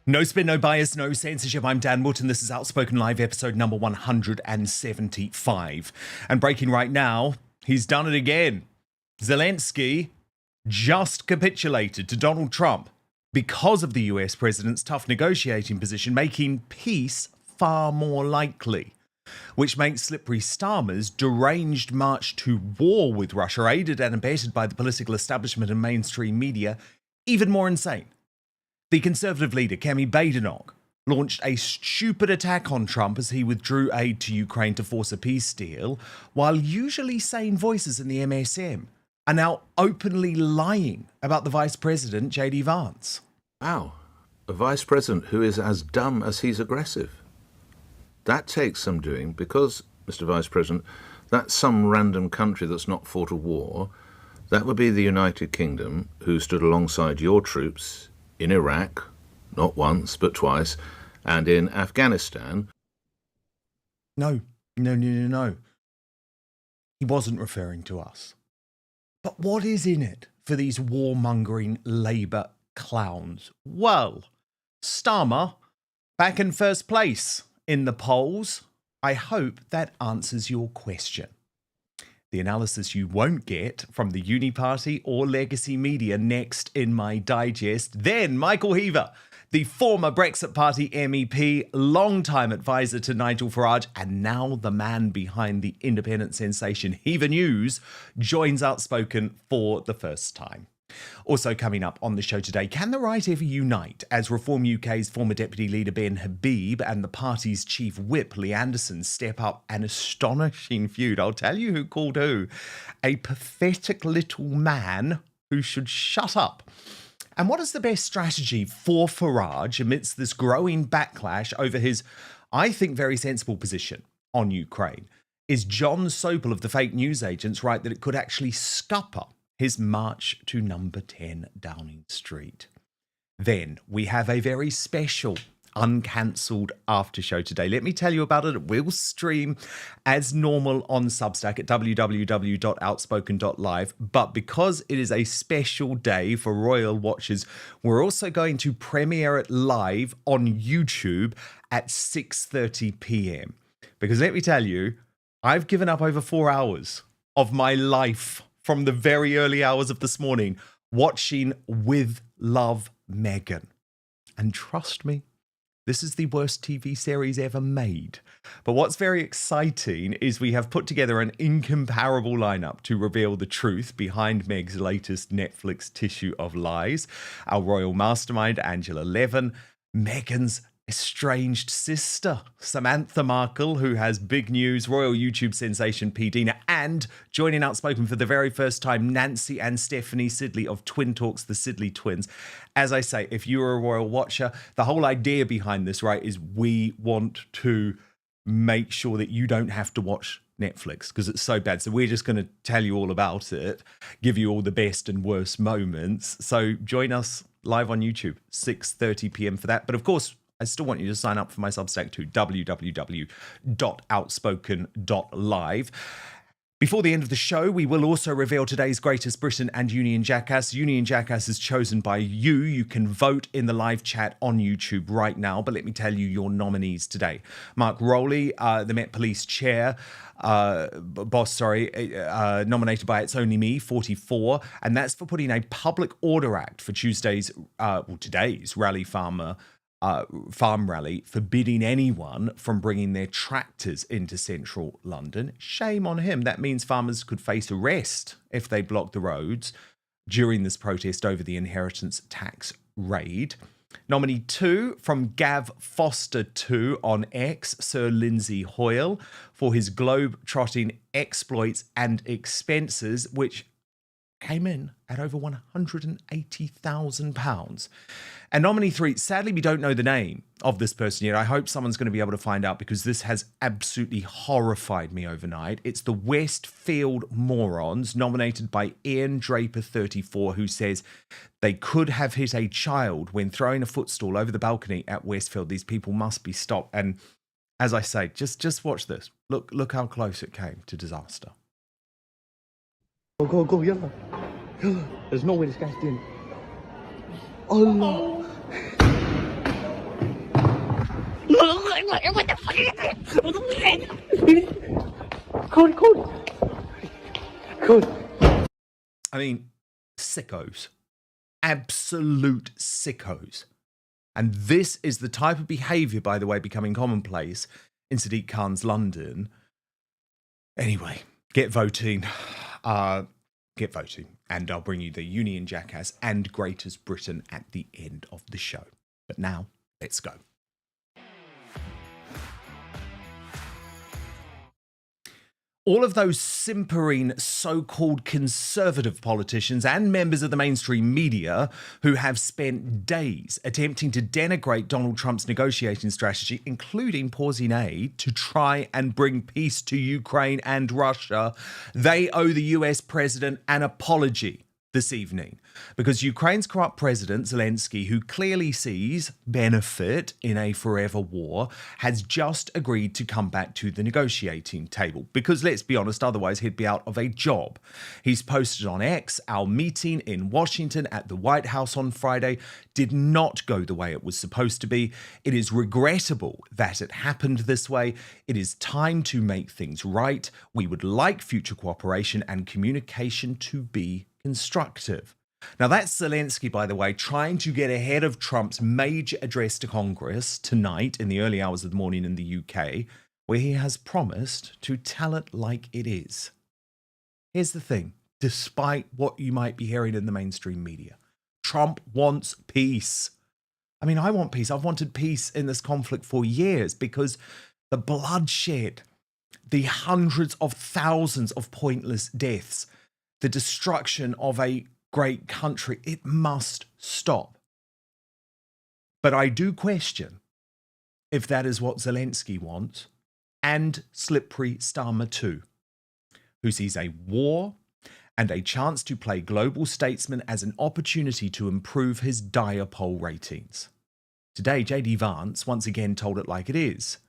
No spin, no bias, no censorship. I'm Dan Wootton. This is Outspoken Live episode number 175. And breaking right now, he's done it again. Zelenskyy just capitulated to Donald Trump because of the US president's tough negotiating position, making peace far more likely, which makes slippery Starmer's deranged march to war with Russia, aided and abetted by the political establishment and mainstream media, even more insane. The Conservative leader, Kemi Badenoch, launched a stupid attack on Trump as he withdrew aid to Ukraine to force a peace deal, while usually sane voices in the MSM are now openly lying about the Vice President JD Vance. Wow, a Vice President who is as dumb as he's aggressive. That takes some doing because, Mr. Vice President, that's some random country that's not fought a war. That would be the United Kingdom, who stood alongside your troops in Iraq, not once, but twice, and in Afghanistan. No. He wasn't referring to us. But what is in it for these warmongering Labour clowns? Well, Starmer back in first place in the polls. I hope that answers your question. The analysis you won't get from the uniparty or legacy media next in my digest. Then Michael Heaver, the former Brexit Party MEP, longtime advisor to Nigel Farage, and now the man behind the independent sensation Heaver News, joins Outspoken for the first time. Also coming up on the show today, can the right ever unite as Reform UK's former Deputy Leader Ben Habib and the party's chief whip Lee Anderson step up an astonishing feud? I'll tell you who called who. A pathetic little man who should shut up. And what is the best strategy for Farage amidst this growing backlash over his, I think, very sensible position on Ukraine? Is Jon Sopel of the fake news agents right that it could actually scupper his march to number 10 Downing Street? Then we have a very special uncancelled after show today. Let me tell you about it. It will stream as normal on Substack at www.outspoken.live. But because it is a special day for royal watchers, we're also going to premiere it live on YouTube at 6:30 p.m. Because let me tell you, I've given up over 4 hours of my life from the very early hours of this morning, watching With Love Meghan. And trust me, this is the worst TV series ever made. But what's very exciting is we have put together an incomparable lineup to reveal the truth behind Meg's latest Netflix tissue of lies. Our royal mastermind, Angela Levin, Meghan's estranged sister, Samantha Markle, who has big news, royal YouTube sensation P. Dina, and joining Outspoken for the very first time, Nancy and Stephanie Sidley of Twin Talks, the Sidley twins. As I say, if you're a royal watcher, the whole idea behind this, right, is we want to make sure that you don't have to watch Netflix because it's so bad. So we're just going to tell you all about it, give you all the best and worst moments. So join us live on YouTube, 6:30 p.m. for that. But of course, I still want you to sign up for my Substack to www.outspoken.live. Before the end of the show, we will also reveal today's Greatest Britain and Union Jackass. Union Jackass is chosen by you. You can vote in the live chat on YouTube right now. But let me tell you your nominees today. Mark Rowley, the Met Police Chair, nominated by It's Only Me, 44. And that's for putting a public order act for today's Rally farm rally, forbidding anyone from bringing their tractors into central London. Shame on him. That means farmers could face arrest if they block the roads during this protest over the inheritance tax raid. Nominee 2 from Gav Foster 2 on X, Sir Lindsay Hoyle, for his globe-trotting exploits and expenses, which came in at over £180,000. And nominee 3, sadly, we don't know the name of this person yet. I hope someone's going to be able to find out because this has absolutely horrified me overnight. It's the Westfield Morons, nominated by Ian Draper, 34, who says they could have hit a child when throwing a footstool over the balcony at Westfield. These people must be stopped. And as I say, just watch this. Look how close it came to disaster. Go, yalla. There's no way this guy's doing. Allah. What the fuck is that? Code. I mean, sickos. Absolute sickos. And this is the type of behaviour, by the way, becoming commonplace in Sadiq Khan's London. Anyway, get voting. Get voting. And I'll bring you the Union Jackass and Greatest Britain at the end of the show. But now, let's go. All of those simpering so-called conservative politicians and members of the mainstream media who have spent days attempting to denigrate Donald Trump's negotiating strategy, including pausing aid to try and bring peace to Ukraine and Russia, they owe the US president an apology this evening, because Ukraine's corrupt president, Zelenskyy, who clearly sees benefit in a forever war, has just agreed to come back to the negotiating table. Because let's be honest, otherwise he'd be out of a job. He's posted on X, our meeting in Washington at the White House on Friday did not go the way it was supposed to be. It is regrettable that it happened this way. It is time to make things right. We would like future cooperation and communication to be constructive. Now, that's Zelenskyy, by the way, trying to get ahead of Trump's major address to Congress tonight in the early hours of the morning in the UK, where he has promised to tell it like it is. Here's the thing, despite what you might be hearing in the mainstream media, Trump wants peace. I mean, I want peace. I've wanted peace in this conflict for years because the bloodshed, the hundreds of thousands of pointless deaths, the destruction of a great country, it must stop. But I do question if that is what Zelenskyy wants, and slippery Starmer too, who sees a war and a chance to play global statesman as an opportunity to improve his dire poll ratings. Today, JD Vance once again told it like it is.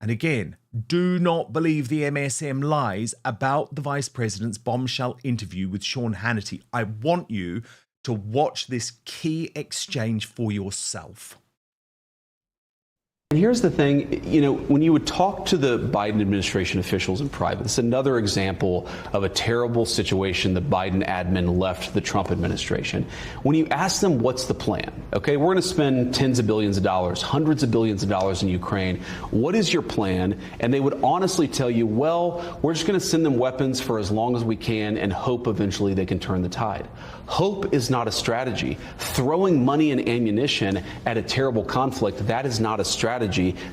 And again, do not believe the MSM lies about the Vice President's bombshell interview with Sean Hannity. I want you to watch this key exchange for yourself. And here's the thing, you know, when you would talk to the Biden administration officials in private, it's another example of a terrible situation the Biden admin left the Trump administration. When you ask them what's the plan, okay, we're going to spend tens of billions of dollars, hundreds of billions of dollars in Ukraine. What is your plan? And they would honestly tell you, well, we're just going to send them weapons for as long as we can and hope eventually they can turn the tide. Hope is not a strategy. Throwing money and ammunition at a terrible conflict, that is not a strategy.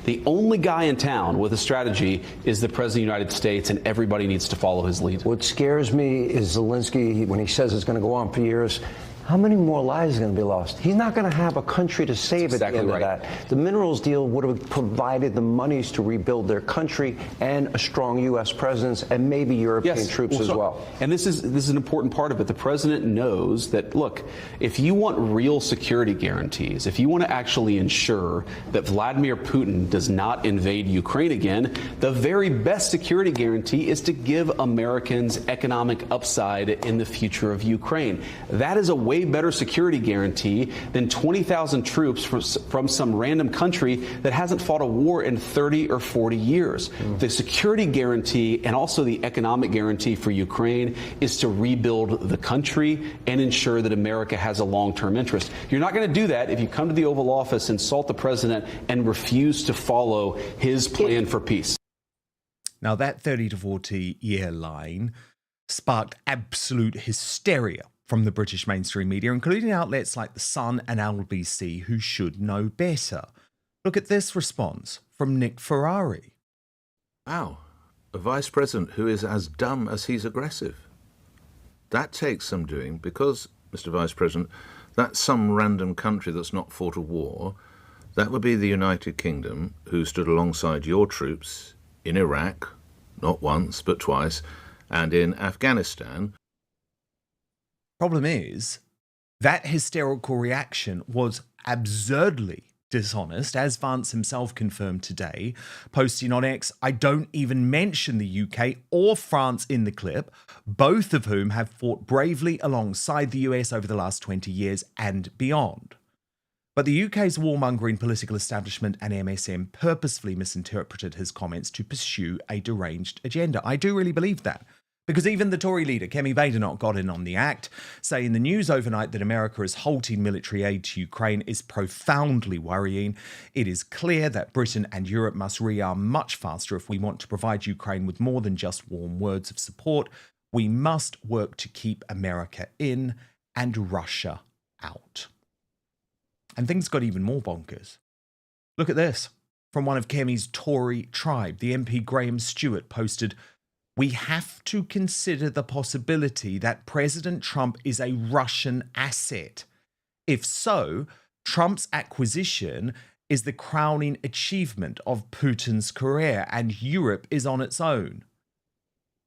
The only guy in town with a strategy is the President of the United States, and everybody needs to follow his lead. What scares me is Zelenskyy, when he says it's going to go on for years, how many more lives are going to be lost? He's not going to have a country to save at the end of that. The minerals deal would have provided the monies to rebuild their country and a strong U.S. presence and maybe European troops as well. And this is an important part of it. The president knows that, look, if you want real security guarantees, if you want to actually ensure that Vladimir Putin does not invade Ukraine again, the very best security guarantee is to give Americans economic upside in the future of Ukraine. That is a way better security guarantee than 20,000 troops from some random country that hasn't fought a war in 30 or 40 years. The security guarantee and also the economic guarantee for Ukraine is to rebuild the country and ensure that America has a long-term interest. You're not going to do that if you come to the Oval Office, insult the president, and refuse to follow his plan for peace. Now, that 30 to 40 year line sparked absolute hysteria from the British mainstream media, including outlets like The Sun and LBC, who should know better. Look at this response from Nick Ferrari. Wow, a vice president who is as dumb as he's aggressive. That takes some doing because, Mr. Vice President, that's some random country that's not fought a war. That would be the United Kingdom, who stood alongside your troops in Iraq, not once, but twice, and in Afghanistan. Problem is, that hysterical reaction was absurdly dishonest, as Vance himself confirmed today, posting on X, I don't even mention the UK or France in the clip, both of whom have fought bravely alongside the US over the last 20 years and beyond. But the UK's warmongering political establishment and MSM purposefully misinterpreted his comments to pursue a deranged agenda. I do really believe that. Because even the Tory leader, Kemi Badenoch, got in on the act, saying the news overnight that America is halting military aid to Ukraine is profoundly worrying. It is clear that Britain and Europe must rearm much faster if we want to provide Ukraine with more than just warm words of support. We must work to keep America in and Russia out. And things got even more bonkers. Look at this. From one of Kemi's Tory tribe, the MP Graham Stewart posted, "We have to consider the possibility that President Trump is a Russian asset. If so, Trump's acquisition is the crowning achievement of Putin's career, and Europe is on its own."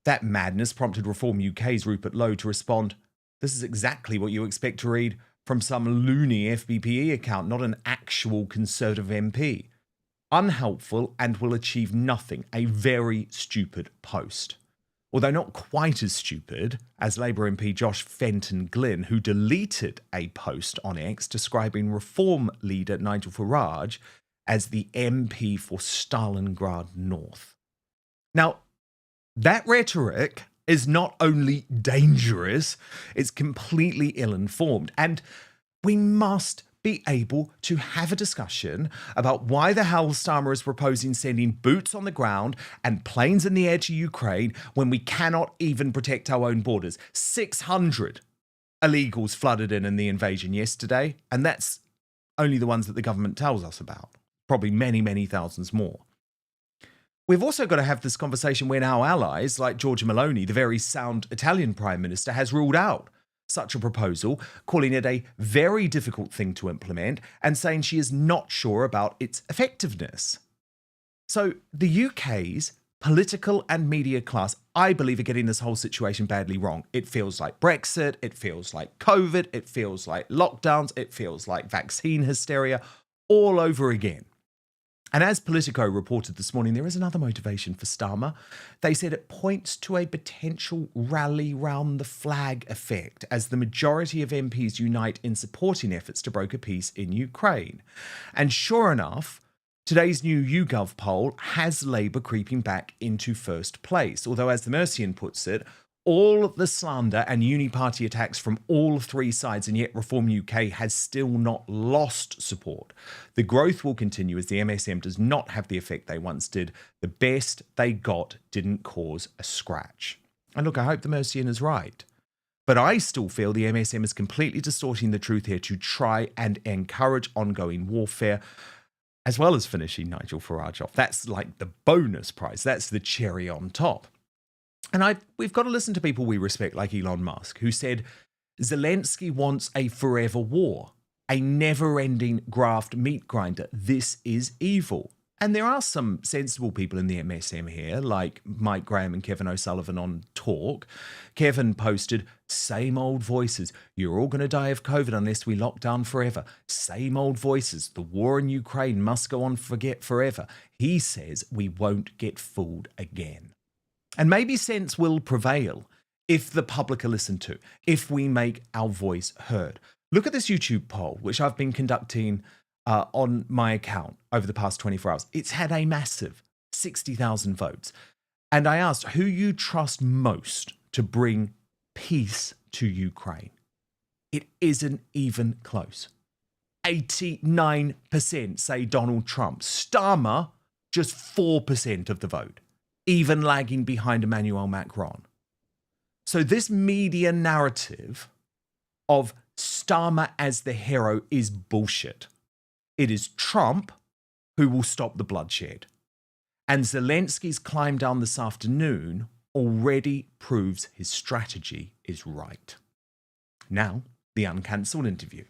That madness prompted Reform UK's Rupert Lowe to respond, "This is exactly what you expect to read from some loony FBPE account, not an actual Conservative MP. Unhelpful and will achieve nothing. A very stupid post." Although not quite as stupid as Labour MP Josh Fenton Glynn, who deleted a post on X describing Reform leader Nigel Farage as the MP for Stalingrad North. Now, that rhetoric is not only dangerous, it's completely ill-informed. And we must be able to have a discussion about why the hell Starmer is proposing sending boots on the ground and planes in the air to Ukraine when we cannot even protect our own borders. 600 illegals flooded in the invasion yesterday, and that's only the ones that the government tells us about. Probably many, many thousands more. We've also got to have this conversation when our allies, like Giorgia Meloni, the very sound Italian Prime Minister, has ruled out such a proposal, calling it a very difficult thing to implement and saying she is not sure about its effectiveness. So the UK's political and media class, I believe, are getting this whole situation badly wrong. It feels like Brexit, it feels like COVID, it feels like lockdowns, it feels like vaccine hysteria all over again. And as Politico reported this morning, there is another motivation for Starmer. They said it points to a potential rally round the flag effect as the majority of MPs unite in supporting efforts to broker peace in Ukraine. And sure enough, today's new YouGov poll has Labour creeping back into first place. Although, as the Mercian puts it, all of the slander and uniparty attacks from all three sides, and yet Reform UK has still not lost support. The growth will continue as the MSM does not have the effect they once did. The best they got didn't cause a scratch. And look, I hope the Mercian is right. But I still feel the MSM is completely distorting the truth here to try and encourage ongoing warfare, as well as finishing Nigel Farage off. That's like the bonus prize. That's the cherry on top. And we've got to listen to people we respect, like Elon Musk, who said Zelenskyy wants a forever war, a never-ending graft meat grinder. This is evil. And there are some sensible people in the MSM here, like Mike Graham and Kevin O'Sullivan on Talk. Kevin posted, "Same old voices. You're all going to die of COVID unless we lock down forever. Same old voices. The war in Ukraine must go on forever." He says we won't get fooled again. And maybe sense will prevail if the public are listened to, if we make our voice heard. Look at this YouTube poll, which I've been conducting on my account over the past 24 hours. It's had a massive 60,000 votes. And I asked who you trust most to bring peace to Ukraine. It isn't even close. 89% say Donald Trump. Starmer, just 4% of the vote, even lagging behind Emmanuel Macron. So this media narrative of Starmer as the hero is bullshit. It is Trump who will stop the bloodshed. And Zelensky's climb down this afternoon already proves his strategy is right. Now, the uncancelled interview.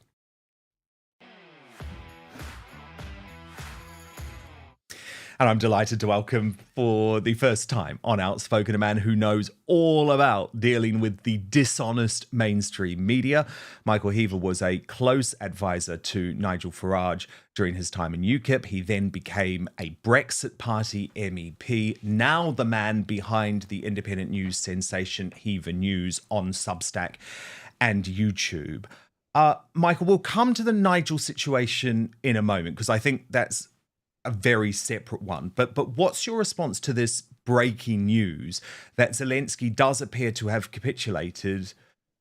And I'm delighted to welcome for the first time on Outspoken a man who knows all about dealing with the dishonest mainstream media. Michael Heaver was a close advisor to Nigel Farage during his time in UKIP. He then became a Brexit Party MEP, now the man behind the independent news sensation Heaver News on Substack and YouTube. Michael, we'll come to the Nigel situation in a moment, because I think that's a very separate one. But what's your response to this breaking news that Zelenskyy does appear to have capitulated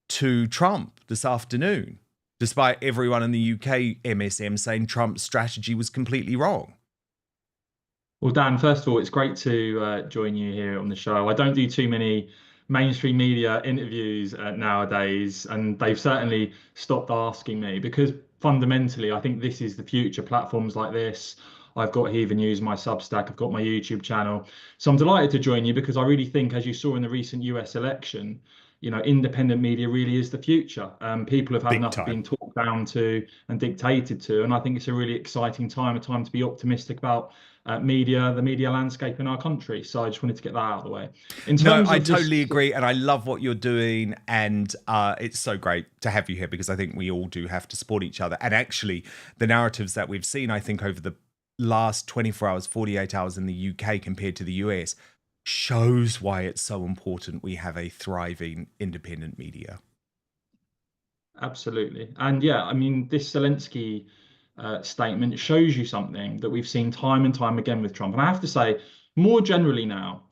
to Trump this afternoon, despite everyone in the UK MSM saying Trump's strategy was completely wrong? Well, Dan, first of all, it's great to join you here on the show. I don't do too many mainstream media interviews nowadays, and they've certainly stopped asking me, because fundamentally, I think this is the future. Platforms like this. I've got Heaver News, my Substack, I've got my YouTube channel. So I'm delighted to join you, because I really think, as you saw in the recent US election, independent media really is the future. People have had enough being talked down to and dictated to, and I think it's a really exciting time, a time to be optimistic about the media landscape in our country. So I just wanted to get that out of the way. I totally agree, and I love what you're doing, and it's so great to have you here, because I think we all do have to support each other. And actually, the narratives that we've seen, I think, over the last 24 hours, 48 hours in the UK compared to the US, shows why it's so important we have a thriving independent media. Absolutely. And yeah, I mean, this Zelenskyy statement shows you something that we've seen time and time again with Trump. And I have to say, more generally now,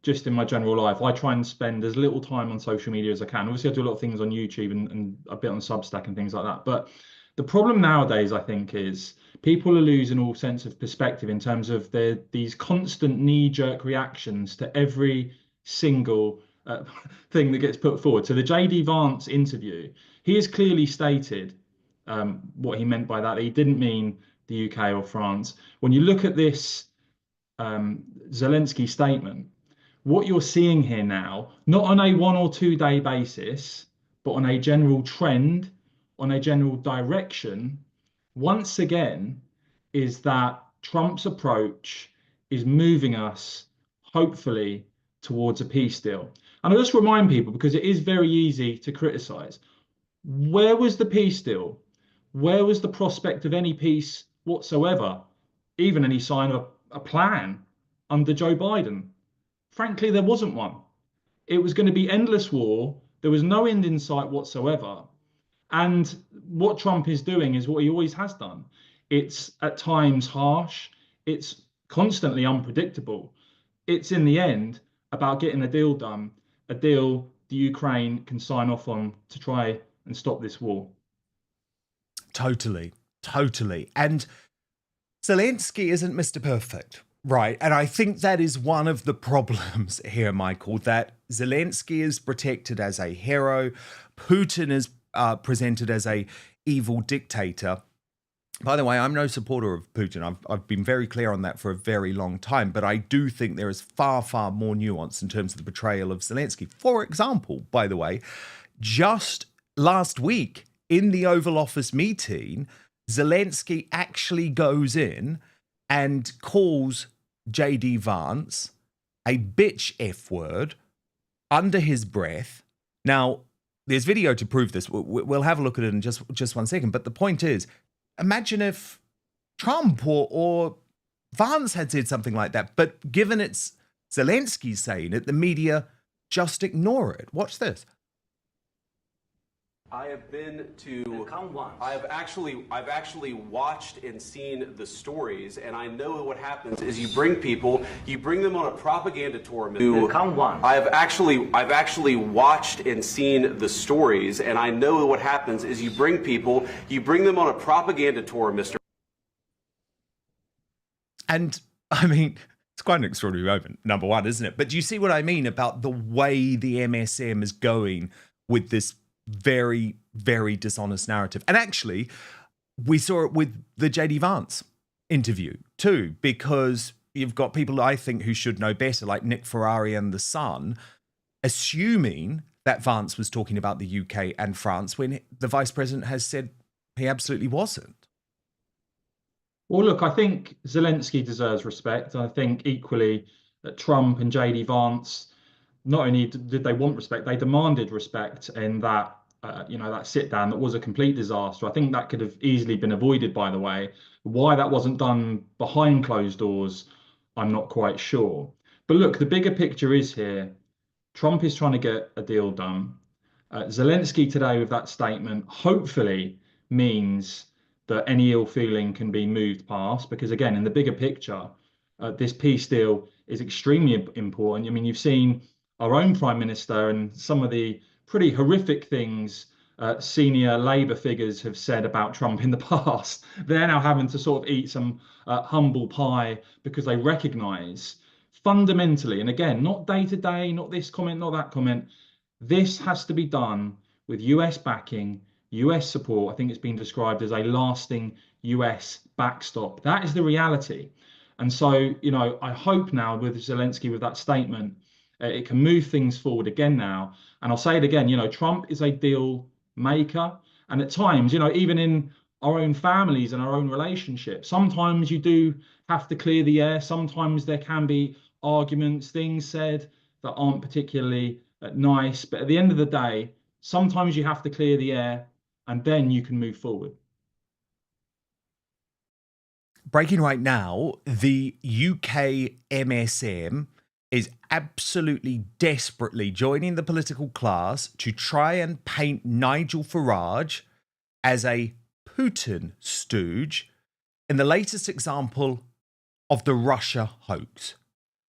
just in my general life, I try and spend as little time on social media as I can. Obviously, I do a lot of things on YouTube and a bit on Substack and things like that. But the problem nowadays, I think, is people are losing all sense of perspective in terms of these constant knee-jerk reactions to every single thing that gets put forward. So the JD Vance interview, he has clearly stated what he meant by that. He didn't mean the UK or France. When you look at this Zelenskyy statement, what you're seeing here now, not on a 1 or 2 day basis, but on a general trend, on a general direction, once again, is that Trump's approach is moving us, hopefully, towards a peace deal. And I'll just remind people, because it is very easy to criticize, where was the peace deal? Where was the prospect of any peace whatsoever, even any sign of a plan under Joe Biden? Frankly, there wasn't one. It was going to be endless war. There was no end in sight whatsoever. And what Trump is doing is what he always has done. It's at times harsh. It's constantly unpredictable. It's in the end about getting a deal done, a deal the Ukraine can sign off on to try and stop this war. Totally. And Zelenskyy isn't Mr. Perfect, right? And I think that is one of the problems here, Michael, that Zelenskyy is protected as a hero. Putin is presented as a evil dictator. By the way, I'm no supporter of Putin. I've been very clear on that for a very long time, but I do think there is far, far more nuance in terms of the portrayal of Zelenskyy. For example, by the way, just last week in the Oval Office meeting, Zelenskyy actually goes in and calls JD Vance a bitch F word under his breath. Now, there's video to prove this. We'll have a look at it in just 1 second. But the point is, imagine if Trump or Vance had said something like that. But given it's Zelenskyy saying it, the media just ignore it. Watch this. I have been to. I've actually watched and seen the stories, and I know what happens is you bring them on a propaganda tour. I've actually watched and seen the stories, and I know what happens is you bring them on a propaganda tour, Mr. And I mean, it's quite an extraordinary moment, number one, isn't it? But do you see what I mean about the way the MSM is going with this very, very dishonest narrative? And actually, we saw it with the JD Vance interview too, because you've got people I think who should know better, like Nick Ferrari and The Sun, assuming that Vance was talking about the UK and France when the Vice President has said he absolutely wasn't. Well, look, I think Zelenskyy deserves respect. I think equally that Trump and JD Vance, not only did they want respect, they demanded respect in that, that sit down that was a complete disaster. I think that could have easily been avoided, by the way. Why that wasn't done behind closed doors, I'm not quite sure. But look, the bigger picture is here. Trump is trying to get a deal done. Zelenskyy today with that statement hopefully means that any ill feeling can be moved past, because again, in the bigger picture, this peace deal is extremely important. I mean, you've seen our own Prime Minister and some of the pretty horrific things senior Labour figures have said about Trump in the past. They're now having to sort of eat some humble pie because they recognise fundamentally, and again, not day to day, not this comment, not that comment, this has to be done with US backing, US support. I think it's been described as a lasting US backstop. That is the reality. And so, you know, I hope now with Zelenskyy, with that statement, it can move things forward again now. And I'll say it again, you know, Trump is a deal maker. And at times, you know, even in our own families and our own relationships, sometimes you do have to clear the air. Sometimes there can be arguments, things said that aren't particularly nice. But at the end of the day, sometimes you have to clear the air and then you can move forward. Breaking right now, the UK MSM is absolutely desperately joining the political class to try and paint Nigel Farage as a Putin stooge in the latest example of the Russia hoax.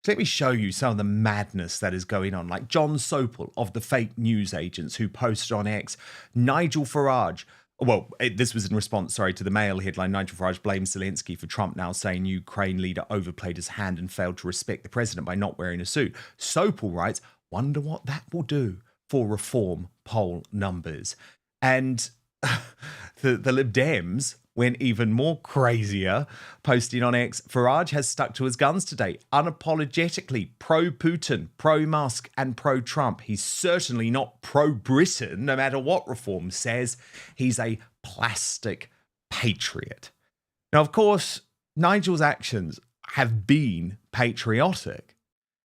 So let me show you some of the madness that is going on. Like Jon Sopel of the fake news agents who posted on X, Nigel Farage. Well, this was in response, to the Mail headline. Nigel Farage blames Zelenskyy for Trump now saying Ukraine leader overplayed his hand and failed to respect the president by not wearing a suit. Sopel writes, wonder what that will do for reform poll numbers. And the Lib Dems went even more crazier, posting on X, Farage has stuck to his guns today, unapologetically pro-Putin, pro-Musk and pro-Trump. He's certainly not pro-Britain, no matter what reform says. He's a plastic patriot. Now, of course, Nigel's actions have been patriotic.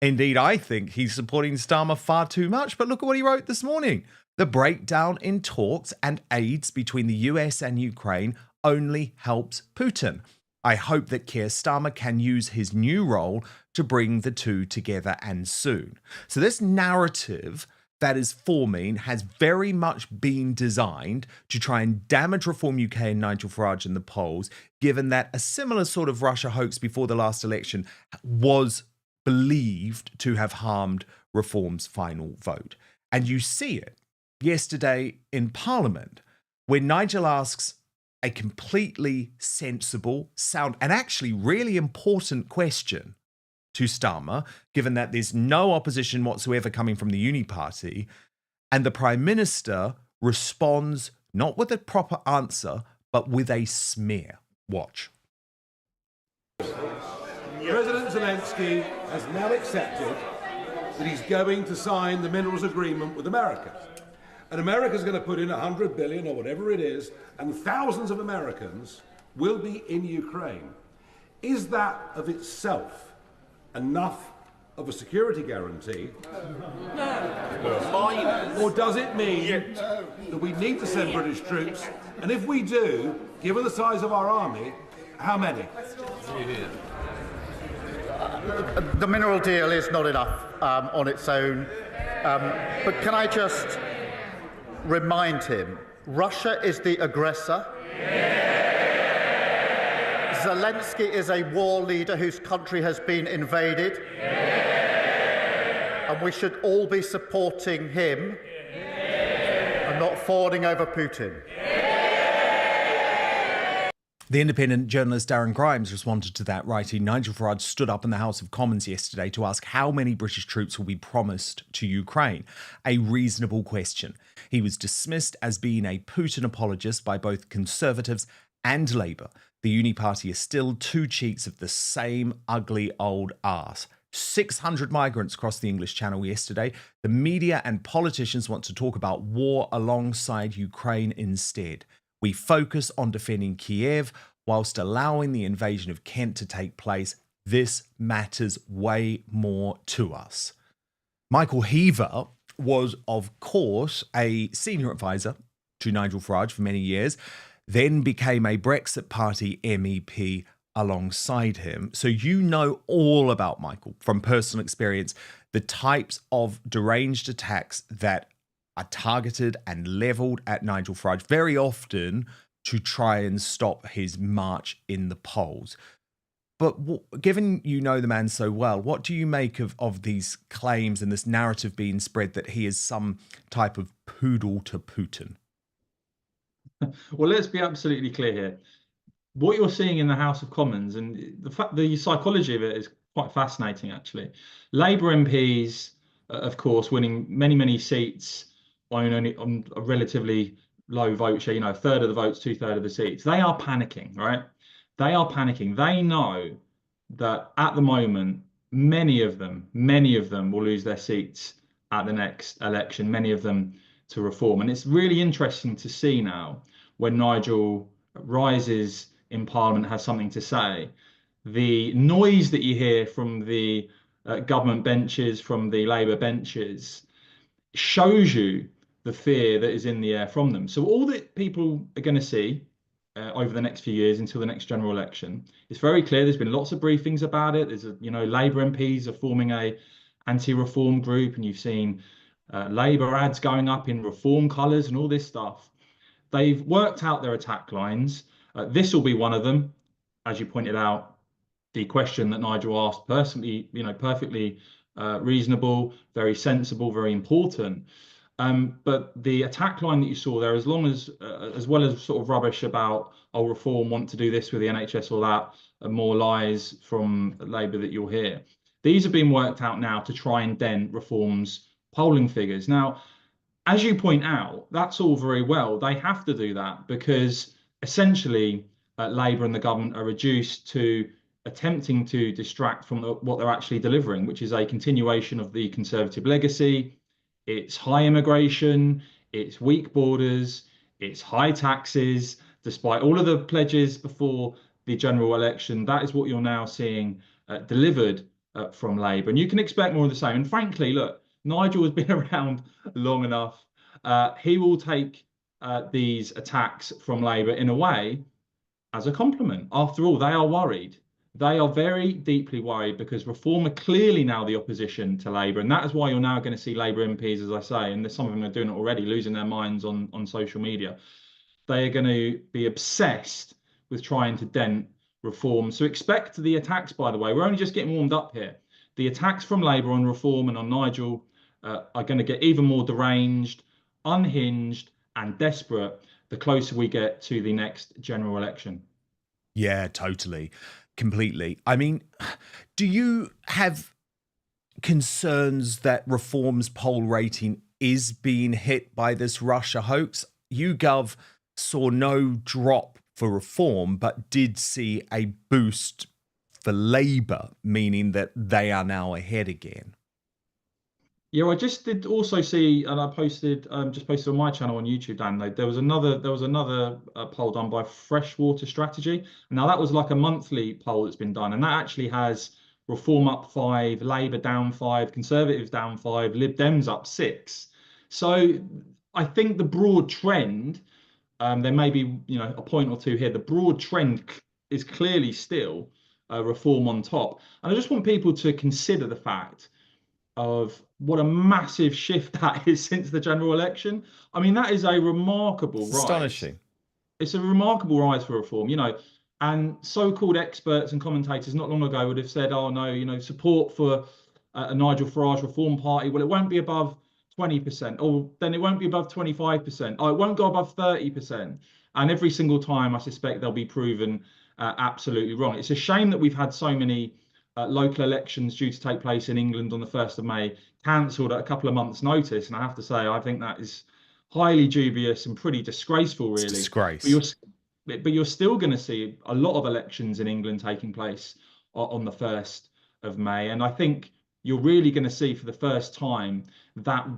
Indeed, I think he's supporting Starmer far too much, but look at what he wrote this morning. The breakdown in talks and aids between the US and Ukraine only helps Putin. I hope that Keir Starmer can use his new role to bring the two together, and soon. So this narrative that is forming has very much been designed to try and damage Reform UK and Nigel Farage in the polls, given that a similar sort of Russia hoax before the last election was believed to have harmed Reform's final vote. And you see it yesterday in Parliament, when Nigel asks a completely sensible, sound, and actually really important question to Starmer, given that there's no opposition whatsoever coming from the uniparty, and the Prime Minister responds not with a proper answer, but with a smear. Watch. President Zelenskyy has now accepted that he's going to sign the minerals agreement with America. And America's going to put in $100 billion or whatever it is, and thousands of Americans will be in Ukraine. Is that of itself enough of a security guarantee? No. Or does it mean that we need to send British troops? And if we do, given the size of our army, how many? The mineral deal is not enough on its own. But can I just remind him, Russia is the aggressor. Zelenskyy is a war leader whose country has been invaded. And we should all be supporting him and not fawning over Putin. The independent journalist Darren Grimes responded to that, writing, Nigel Farage stood up in the House of Commons yesterday to ask how many British troops will be promised to Ukraine. A reasonable question. He was dismissed as being a Putin apologist by both Conservatives and Labour. The uniparty is still two cheeks of the same ugly old arse. 600 migrants crossed the English Channel yesterday. The media and politicians want to talk about war alongside Ukraine instead. We focus on defending Kiev whilst allowing the invasion of Kent to take place. This matters way more to us. Michael Heaver was, of course, a senior advisor to Nigel Farage for many years, then became a Brexit Party MEP alongside him. So you know all about Michael from personal experience, the types of deranged attacks that are targeted and levelled at Nigel Farage, very often to try and stop his march in the polls. But given you know the man so well, what do you make of these claims and this narrative being spread that he is some type of poodle to Putin? Well, let's be absolutely clear here. What you're seeing in the House of Commons, and the psychology of it is quite fascinating, actually. Labour MPs, of course, winning many seats on a relatively low vote share, a third of the votes, 2/3 of the seats. They are panicking, right? They are panicking. They know that at the moment, many of them will lose their seats at the next election, many of them to Reform. And it's really interesting to see now when Nigel rises in Parliament, has something to say, the noise that you hear from the government benches, from the Labour benches, shows you the fear that is in the air from them. So all that people are going to see over the next few years until the next general election, it's very clear. There's been lots of briefings about it. There's Labour MPs are forming a anti-reform group, and you've seen Labour ads going up in reform colours and all this stuff. They've worked out their attack lines. This will be one of them, as you pointed out. The question that Nigel asked, personally, perfectly reasonable, very sensible, very important. But the attack line that you saw there, as well as sort of rubbish about, Reform want to do this with the NHS or that, and more lies from Labour that you'll hear. These have been worked out now to try and dent Reform's polling figures. Now, as you point out, that's all very well. They have to do that because essentially Labour and the government are reduced to attempting to distract from what they're actually delivering, which is a continuation of the Conservative legacy. It's high immigration, it's weak borders, it's high taxes. Despite all of the pledges before the general election, that is what you're now seeing delivered from Labour. And you can expect more of the same. And frankly, look, Nigel has been around long enough. He will take these attacks from Labour in a way as a compliment. After all, they are worried. They are very deeply worried because Reform are clearly now the opposition to Labour. And that is why you're now going to see Labour MPs, as I say, and some of them are doing it already, losing their minds on social media. They are going to be obsessed with trying to dent Reform. So expect the attacks, by the way. We're only just getting warmed up here. The attacks from Labour on Reform and on Nigel are going to get even more deranged, unhinged and desperate the closer we get to the next general election. Yeah, totally. Completely. I mean, do you have concerns that Reform's poll rating is being hit by this Russia hoax? YouGov saw no drop for Reform, but did see a boost for Labour, meaning that they are now ahead again. Yeah, I just did also see, and I posted on my channel on YouTube, Dan. There was another poll done by Freshwater Strategy. Now that was like a monthly poll that's been done, and that actually has Reform up 5, Labour down 5, Conservatives down 5, Lib Dems up 6. So I think the broad trend, there may be a point or two here. The broad trend is clearly still Reform on top, and I just want people to consider the fact of what a massive shift that is since the general election. I mean, that is a remarkable rise. Astonishing. It's a remarkable rise for Reform, and so-called experts and commentators not long ago would have said, oh no, support for a Nigel Farage Reform Party, well, it won't be above 20%, or then it won't be above 25%, oh, it won't go above 30%. And every single time, I suspect they'll be proven absolutely wrong. It's a shame that we've had so many local elections due to take place in England on the 1st of May cancelled at a couple of months' notice. And I have to say, I think that is highly dubious and pretty disgraceful, really. It's a disgrace. But you're still going to see a lot of elections in England taking place on the 1st of May. And I think you're really going to see for the first time that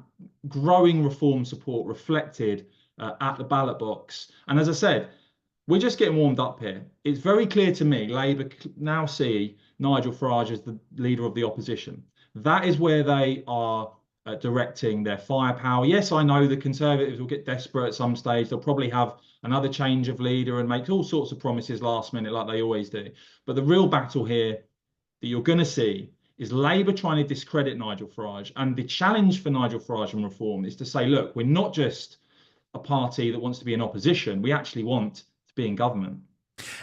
growing Reform support reflected at the ballot box. And as I said, we're just getting warmed up here. It's very clear to me, Labour now see Nigel Farage as the leader of the opposition. That is where they are directing their firepower. Yes, I know the Conservatives will get desperate at some stage. They'll probably have another change of leader and make all sorts of promises last minute like they always do. But the real battle here that you're going to see is Labour trying to discredit Nigel Farage. And the challenge for Nigel Farage and reform is to say, look, we're not just a party that wants to be in opposition, we actually want to be in government.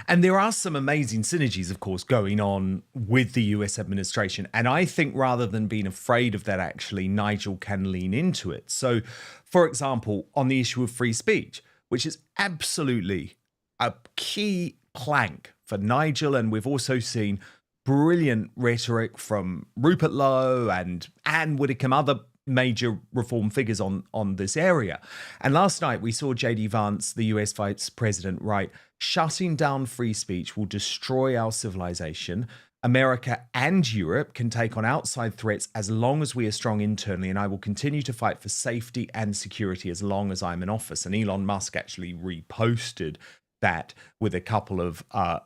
And there are some amazing synergies, of course, going on with the US administration. And I think rather than being afraid of that, actually, Nigel can lean into it. So, for example, on the issue of free speech, which is absolutely a key plank for Nigel. And we've also seen brilliant rhetoric from Rupert Lowe and Anne Widdecombe, other major reform figures on this area. And last night we saw JD Vance, the US Vice President, write, shutting down free speech will destroy our civilization. America and Europe can take on outside threats as long as we are strong internally, and I will continue to fight for safety and security as long as I'm in office. And Elon Musk actually reposted that with a couple of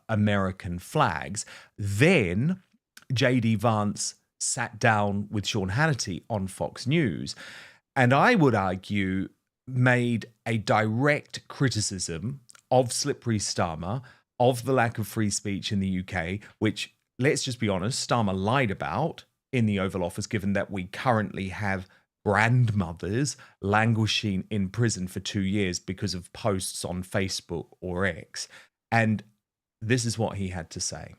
American flags. Then JD Vance sat down with Sean Hannity on Fox News, and I would argue made a direct criticism of slippery Starmer, of the lack of free speech in the UK, which, let's just be honest, Starmer lied about in the Oval Office, given that we currently have grandmothers languishing in prison for 2 years because of posts on Facebook or X. And this is what he had to say.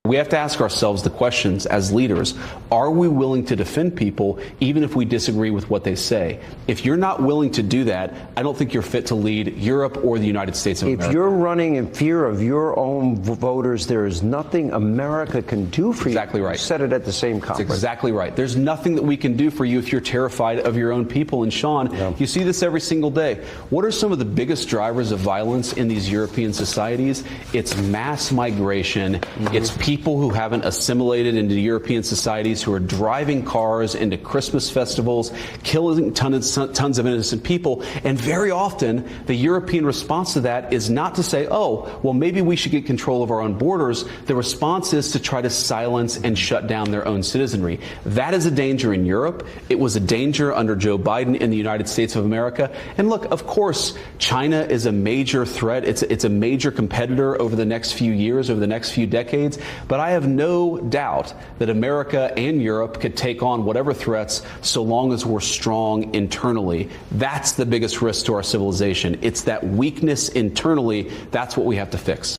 We have to ask ourselves the questions as leaders. Are we willing to defend people even if we disagree with what they say? If you're not willing to do that, I don't think you're fit to lead Europe or the United States of America. If you're running in fear of your own voters, there is nothing America can do for you. Exactly right. You said it at the same conference. That's exactly right. There's nothing that we can do for you if you're terrified of your own people. And Sean, you see this every single day. What are some of the biggest drivers of violence in these European societies? It's mass migration. It's people who haven't assimilated into European societies, who are driving cars into Christmas festivals, killing tons of innocent people. And very often, the European response to that is not to say, oh, well, maybe we should get control of our own borders. The response is to try to silence and shut down their own citizenry. That is a danger in Europe. It was a danger under Joe Biden in the United States of America. And look, of course, China is a major threat. It's a major competitor over the next few years, over the next few decades. But I have no doubt that America and Europe could take on whatever threats so long as we're strong internally. That's the biggest risk to our civilization. It's that weakness internally. That's what we have to fix.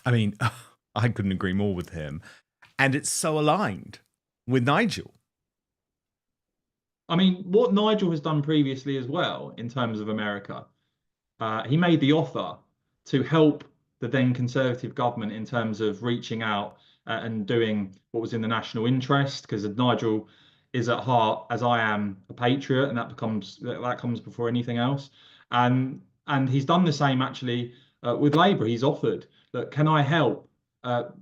I mean, I couldn't agree more with him. And it's so aligned with Nigel. I mean, what Nigel has done previously as well in terms of America, he made the offer to help the then Conservative government in terms of reaching out and doing what was in the national interest, because Nigel is at heart, as I am, a patriot, and that comes before anything else. And he's done the same actually with Labour. He's offered, look, can I help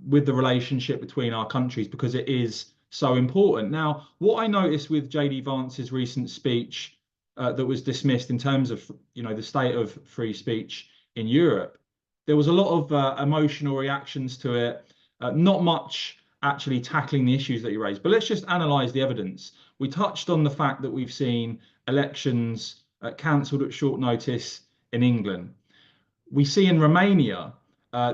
with the relationship between our countries, because it is so important. Now, what I noticed with JD Vance's recent speech that was dismissed in terms of the state of free speech in Europe, there was a lot of emotional reactions to it. Not much actually tackling the issues that you raised, but let's just analyse the evidence. We touched on the fact that we've seen elections cancelled at short notice in England. We see in Romania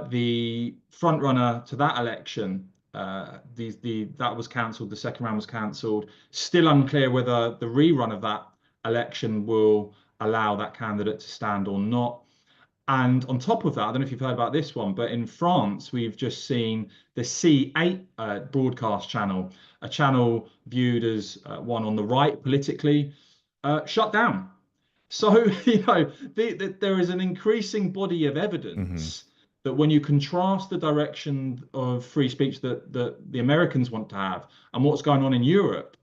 the front runner to that election, that was cancelled. The second round was cancelled. Still unclear whether the rerun of that election will allow that candidate to stand or not. And on top of that, I don't know if you've heard about this one, but in France, we've just seen the C8 broadcast channel, a channel viewed as one on the right politically, shut down. So, there is an increasing body of evidence that when you contrast the direction of free speech that the Americans want to have and what's going on in Europe,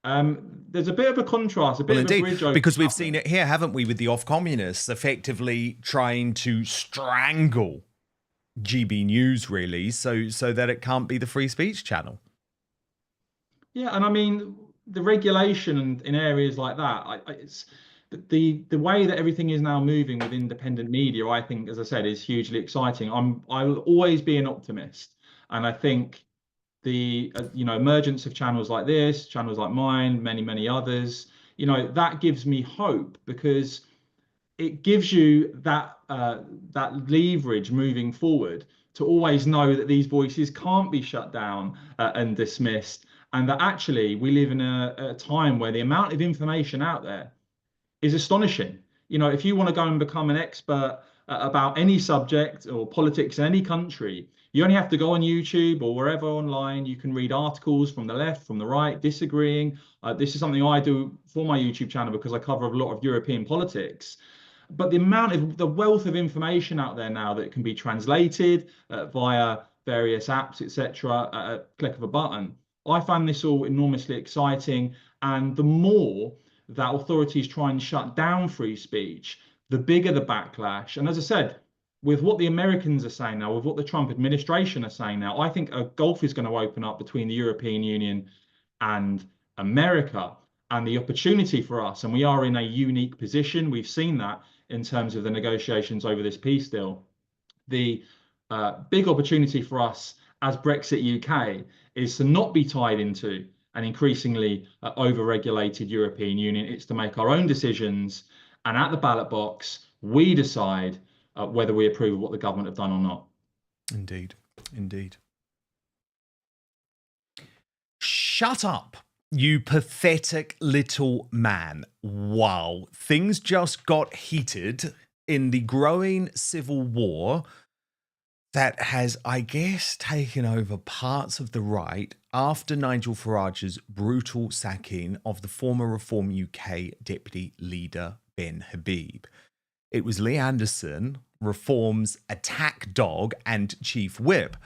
there's a bit of a contrast, a bit of a bridge over. Because we've seen it here, haven't we, with the off-communists effectively trying to strangle GB News, really, so that it can't be the free speech channel. Yeah, and I mean, the regulation in areas like that, it's the way that everything is now moving with independent media, I think, as I said, is hugely exciting. I will always be an optimist, and I think the emergence of channels like this, channels like mine, many others, that gives me hope, because it gives you that leverage moving forward to always know that these voices can't be shut down and dismissed, and that actually we live in a time where the amount of information out there is astonishing. You know, if you want to go and become an expert about any subject or politics in any country, you only have to go on YouTube or wherever online. You can read articles from the left, from the right, disagreeing. This is something I do for my YouTube channel because I cover a lot of European politics. But the wealth of information out there now that can be translated via various apps, etc., at a click of a button. I find this all enormously exciting. And the more that authorities try and shut down free speech, the bigger the backlash. And as I said, with what the Americans are saying now, with what the Trump administration are saying now, I think a gulf is going to open up between the European Union and America, and the opportunity for us, and we are in a unique position. We've seen that in terms of the negotiations over this peace deal. The big opportunity for us as Brexit UK is to not be tied into an increasingly over-regulated European Union. It's to make our own decisions, and at the ballot box, we decide whether we approve of what the government have done or not. Indeed, indeed. Shut up, you pathetic little man. Wow, things just got heated in the growing civil war that has, I guess, taken over parts of the right after Nigel Farage's brutal sacking of the former Reform UK Deputy Leader Ben Habib. It was Lee Anderson, Reform's attack dog and chief whip,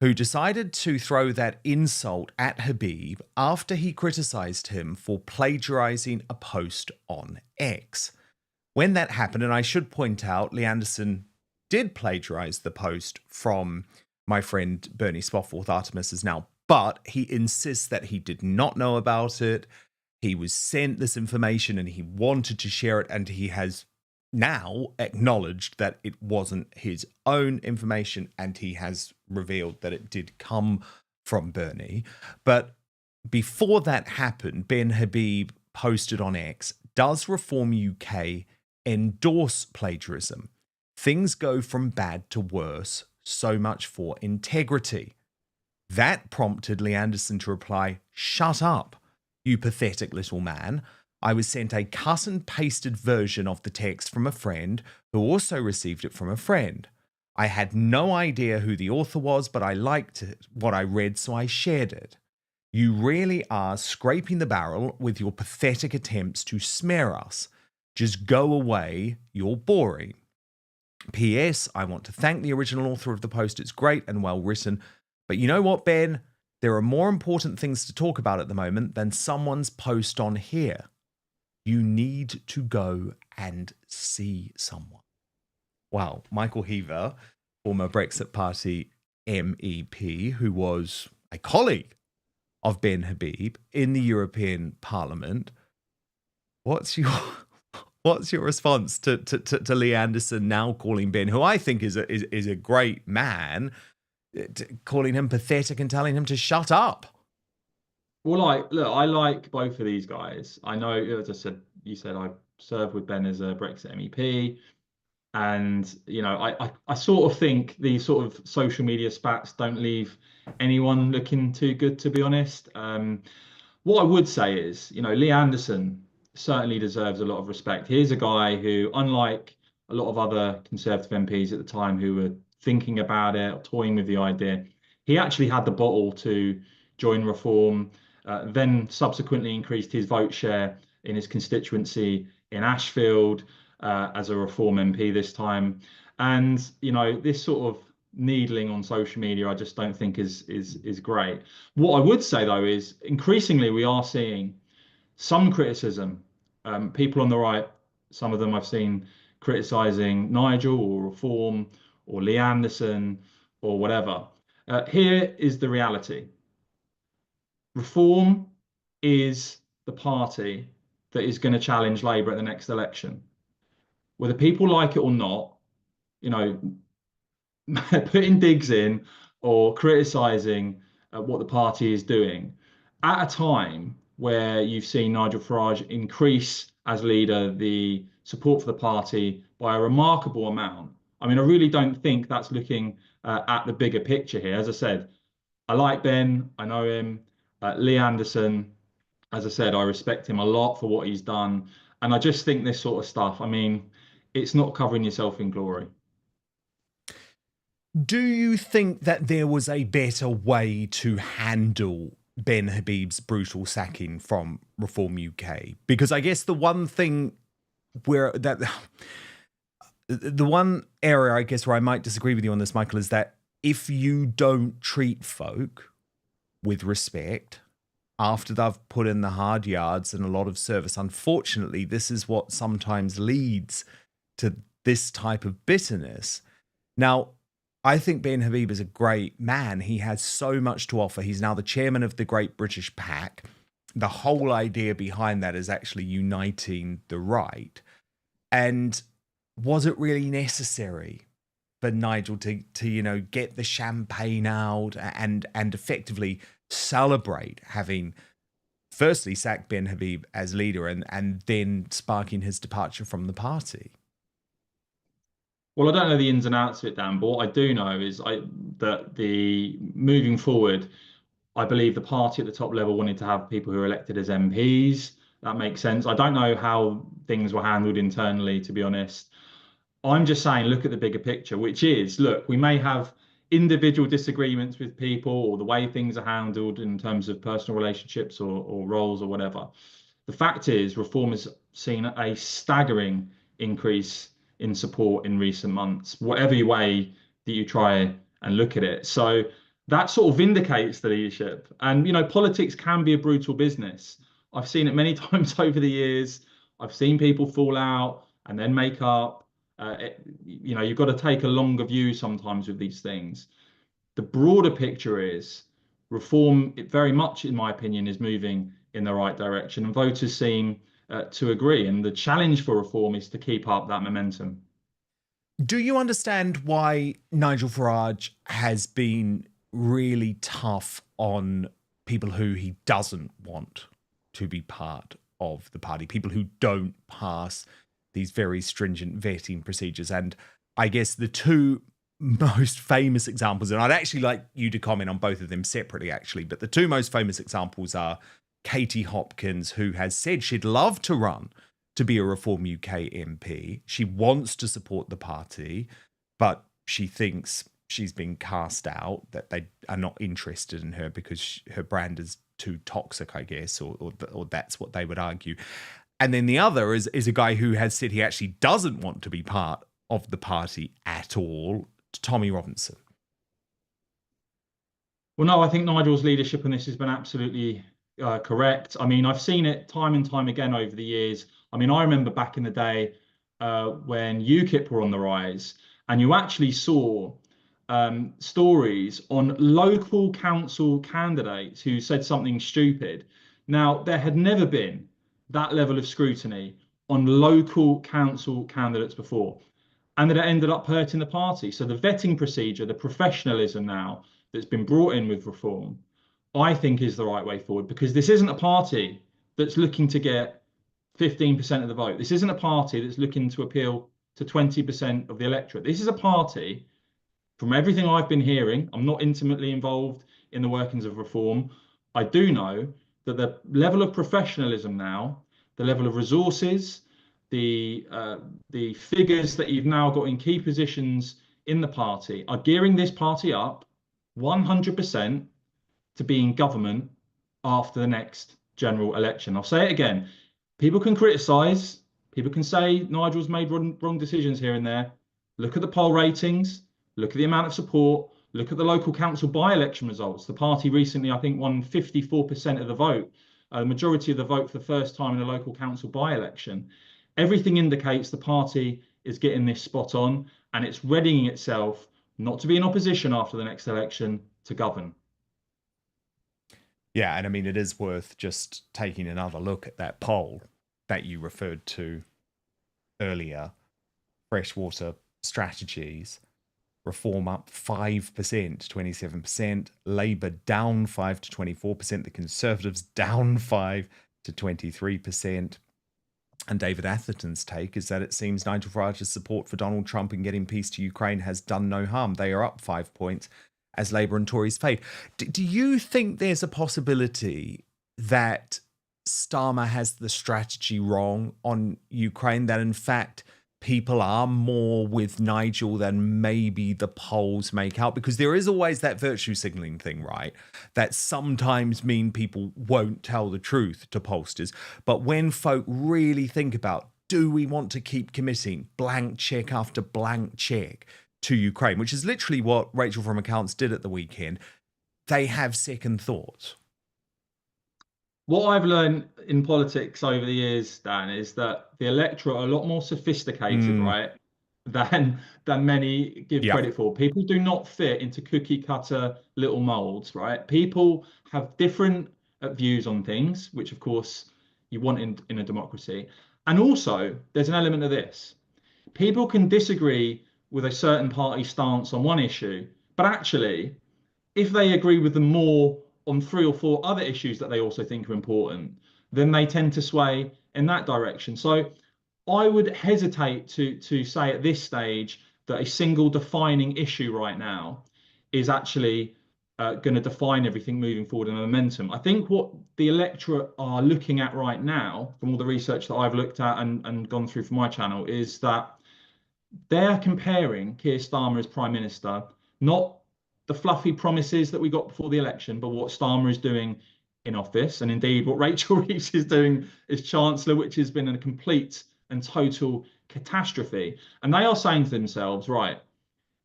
who decided to throw that insult at Habib after he criticised him for plagiarising a post on X. When that happened, and I should point out, Lee Anderson did plagiarise the post from my friend Bernie Spoffforth, Artemis is now, but he insists that he did not know about it. He was sent this information and he wanted to share it, and he has now acknowledged that it wasn't his own information, and he has revealed that it did come from Bernie. But before that happened, Ben Habib posted on X, "Does Reform UK endorse plagiarism? Things go from bad to worse, so much for integrity." That prompted Lee Anderson to reply, "Shut up, you pathetic little man. I was sent a cut and pasted version of the text from a friend who also received it from a friend. I had no idea who the author was, but I liked what I read, so I shared it. You really are scraping the barrel with your pathetic attempts to smear us. Just go away, you're boring. P.S. I want to thank the original author of the post. It's great and well written. But you know what, Ben? There are more important things to talk about at the moment than someone's post on here. You need to go and see someone." Wow, Michael Heaver, former Brexit Party MEP, who was a colleague of Ben Habib in the European Parliament. What's your response to Lee Anderson now calling Ben, who I think is a great man, calling him pathetic and telling him to shut up? Well, look, I like both of these guys. I know, as I said, you said I served with Ben as a Brexit MEP, and you know, I sort of think these sort of social media spats don't leave anyone looking too good, to be honest. What I would say is, you know, Lee Anderson certainly deserves a lot of respect. Here's a guy who, unlike a lot of other Conservative MPs at the time who were thinking about it or toying with the idea, he actually had the bottle to join Reform. Then subsequently increased his vote share in his constituency in Ashfield as a Reform MP this time. And, you know, this sort of needling on social media, I just don't think is great. What I would say, though, is increasingly we are seeing some criticism. People on the right, some of them I've seen criticising Nigel or Reform or Lee Anderson or whatever. Here is the reality. Reform is the party that is going to challenge Labour at the next election. Whether people like it or not, you know, putting digs in or criticising what the party is doing at a time where you've seen Nigel Farage increase as leader the support for the party by a remarkable amount. I mean, I really don't think that's looking at the bigger picture here. As I said, I like Ben, I know him. Lee Anderson, as I said, I respect him a lot for what he's done. And I just think this sort of stuff, I mean, it's not covering yourself in glory. Do you think that there was a better way to handle Ben Habib's brutal sacking from Reform UK? Because I guess the one thing the one area, I guess, where I might disagree with you on this, Michael, is that if you don't treat folk with respect after they've put in the hard yards and a lot of service, unfortunately, this is what sometimes leads to this type of bitterness. Now, I think Ben Habib is a great man. He has so much to offer. He's now the chairman of the Great British PAC. The whole idea behind that is actually uniting the right. And was it really necessary for Nigel to get the champagne out and effectively celebrate having firstly sacked Ben Habib as leader and then sparking his departure from the party? Well, I don't know the ins and outs of it, Dan, but what I do know is that moving forward, I believe the party at the top level wanted to have people who are elected as MPs. That makes sense. I don't know how things were handled internally, to be honest. I'm just saying, look at the bigger picture, which is, look, we may have individual disagreements with people or the way things are handled in terms of personal relationships or roles or whatever. The fact is, Reform has seen a staggering increase in support in recent months, whatever way that you try and look at it. So that sort of vindicates the leadership. And, politics can be a brutal business. I've seen it many times over the years. I've seen people fall out and then make up. You've got to take a longer view sometimes with these things. The broader picture is Reform, very much, in my opinion, is moving in the right direction, and voters seem to agree. And the challenge for Reform is to keep up that momentum. Do you understand why Nigel Farage has been really tough on people who he doesn't want to be part of the party, people who don't pass these very stringent vetting procedures? And I guess the two most famous examples, and I'd actually like you to comment on both of them separately, actually, but the two most famous examples are Katie Hopkins, who has said she'd love to run to be a Reform UK MP. She wants to support the party, but she thinks she's been cast out, that they are not interested in her because her brand is too toxic, I guess, or that's what they would argue. And then the other is a guy who has said he actually doesn't want to be part of the party at all, Tommy Robinson. Well, no, I think Nigel's leadership on this has been absolutely correct. I mean, I've seen it time and time again over the years. I mean, I remember back in the day when UKIP were on the rise, and you actually saw stories on local council candidates who said something stupid. Now, there had never been that level of scrutiny on local council candidates before, and that it ended up hurting the party. So the vetting procedure, the professionalism now that's been brought in with Reform, I think is the right way forward, because this isn't a party that's looking to get 15% of the vote. This isn't a party that's looking to appeal to 20% of the electorate. This is a party, from everything I've been hearing, I'm not intimately involved in the workings of Reform. I do know that the level of professionalism now, the level of resources, the figures that you've now got in key positions in the party are gearing this party up 100% to be in government after the next general election. I'll say it again. People can criticise. People can say Nigel's made wrong decisions here and there. Look at the poll ratings. Look at the amount of support. Look at the local council by-election results. The party recently, I think, won 54% of the vote, the majority of the vote for the first time in a local council by-election. Everything indicates the party is getting this spot on, and it's readying itself not to be in opposition after the next election, to govern. Yeah, and I mean, it is worth just taking another look at that poll that you referred to earlier. Freshwater Strategies, Reform up 5% to 27%, Labour down 5 to 24%, the Conservatives down 5 to 23%. And David Atherton's take is that it seems Nigel Farage's support for Donald Trump in getting peace to Ukraine has done no harm. They are up 5 points as Labour and Tories fade. Do you think there's a possibility that Starmer has the strategy wrong on Ukraine, that in fact people are more with Nigel than maybe the polls make out? Because there is always that virtue signalling thing, right? That sometimes mean people won't tell the truth to pollsters. But when folk really think about, do we want to keep committing blank check after blank check to Ukraine, which is literally what Rachel from Accounts did at the weekend, they have second thoughts. What I've learned in politics over the years, Dan, is that the electorate are a lot more sophisticated, right, than many give credit for. People do not fit into cookie cutter little molds, right? People have different views on things, which of course you want in a democracy. And also, there's an element of this. People can disagree with a certain party's stance on one issue, but actually, if they agree with them more on 3 or 4 other issues that they also think are important, then they tend to sway in that direction. So I would hesitate to say at this stage that a single defining issue right now is actually going to define everything moving forward in momentum. I think what the electorate are looking at right now, from all the research that I've looked at and gone through for my channel, is that they're comparing Keir Starmer as Prime Minister, not the fluffy promises that we got before the election, but what Starmer is doing in office, and indeed what Rachel Reeves is doing as Chancellor, which has been a complete and total catastrophe. And they are saying to themselves, right,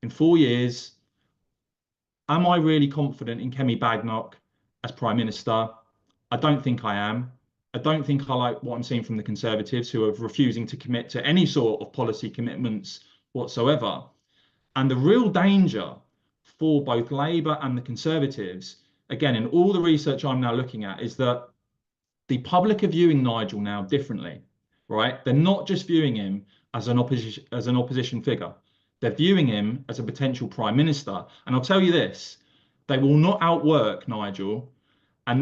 in 4 years, am I really confident in Kemi Badenoch as Prime Minister? I don't think I am. I don't think I like what I'm seeing from the Conservatives, who are refusing to commit to any sort of policy commitments whatsoever. And the real danger for both Labour and the Conservatives, again, in all the research I'm now looking at, is that the public are viewing Nigel now differently, right? They're not just viewing him as an opposition figure. They're viewing him as a potential Prime Minister. And I'll tell you this, they will not outwork Nigel. And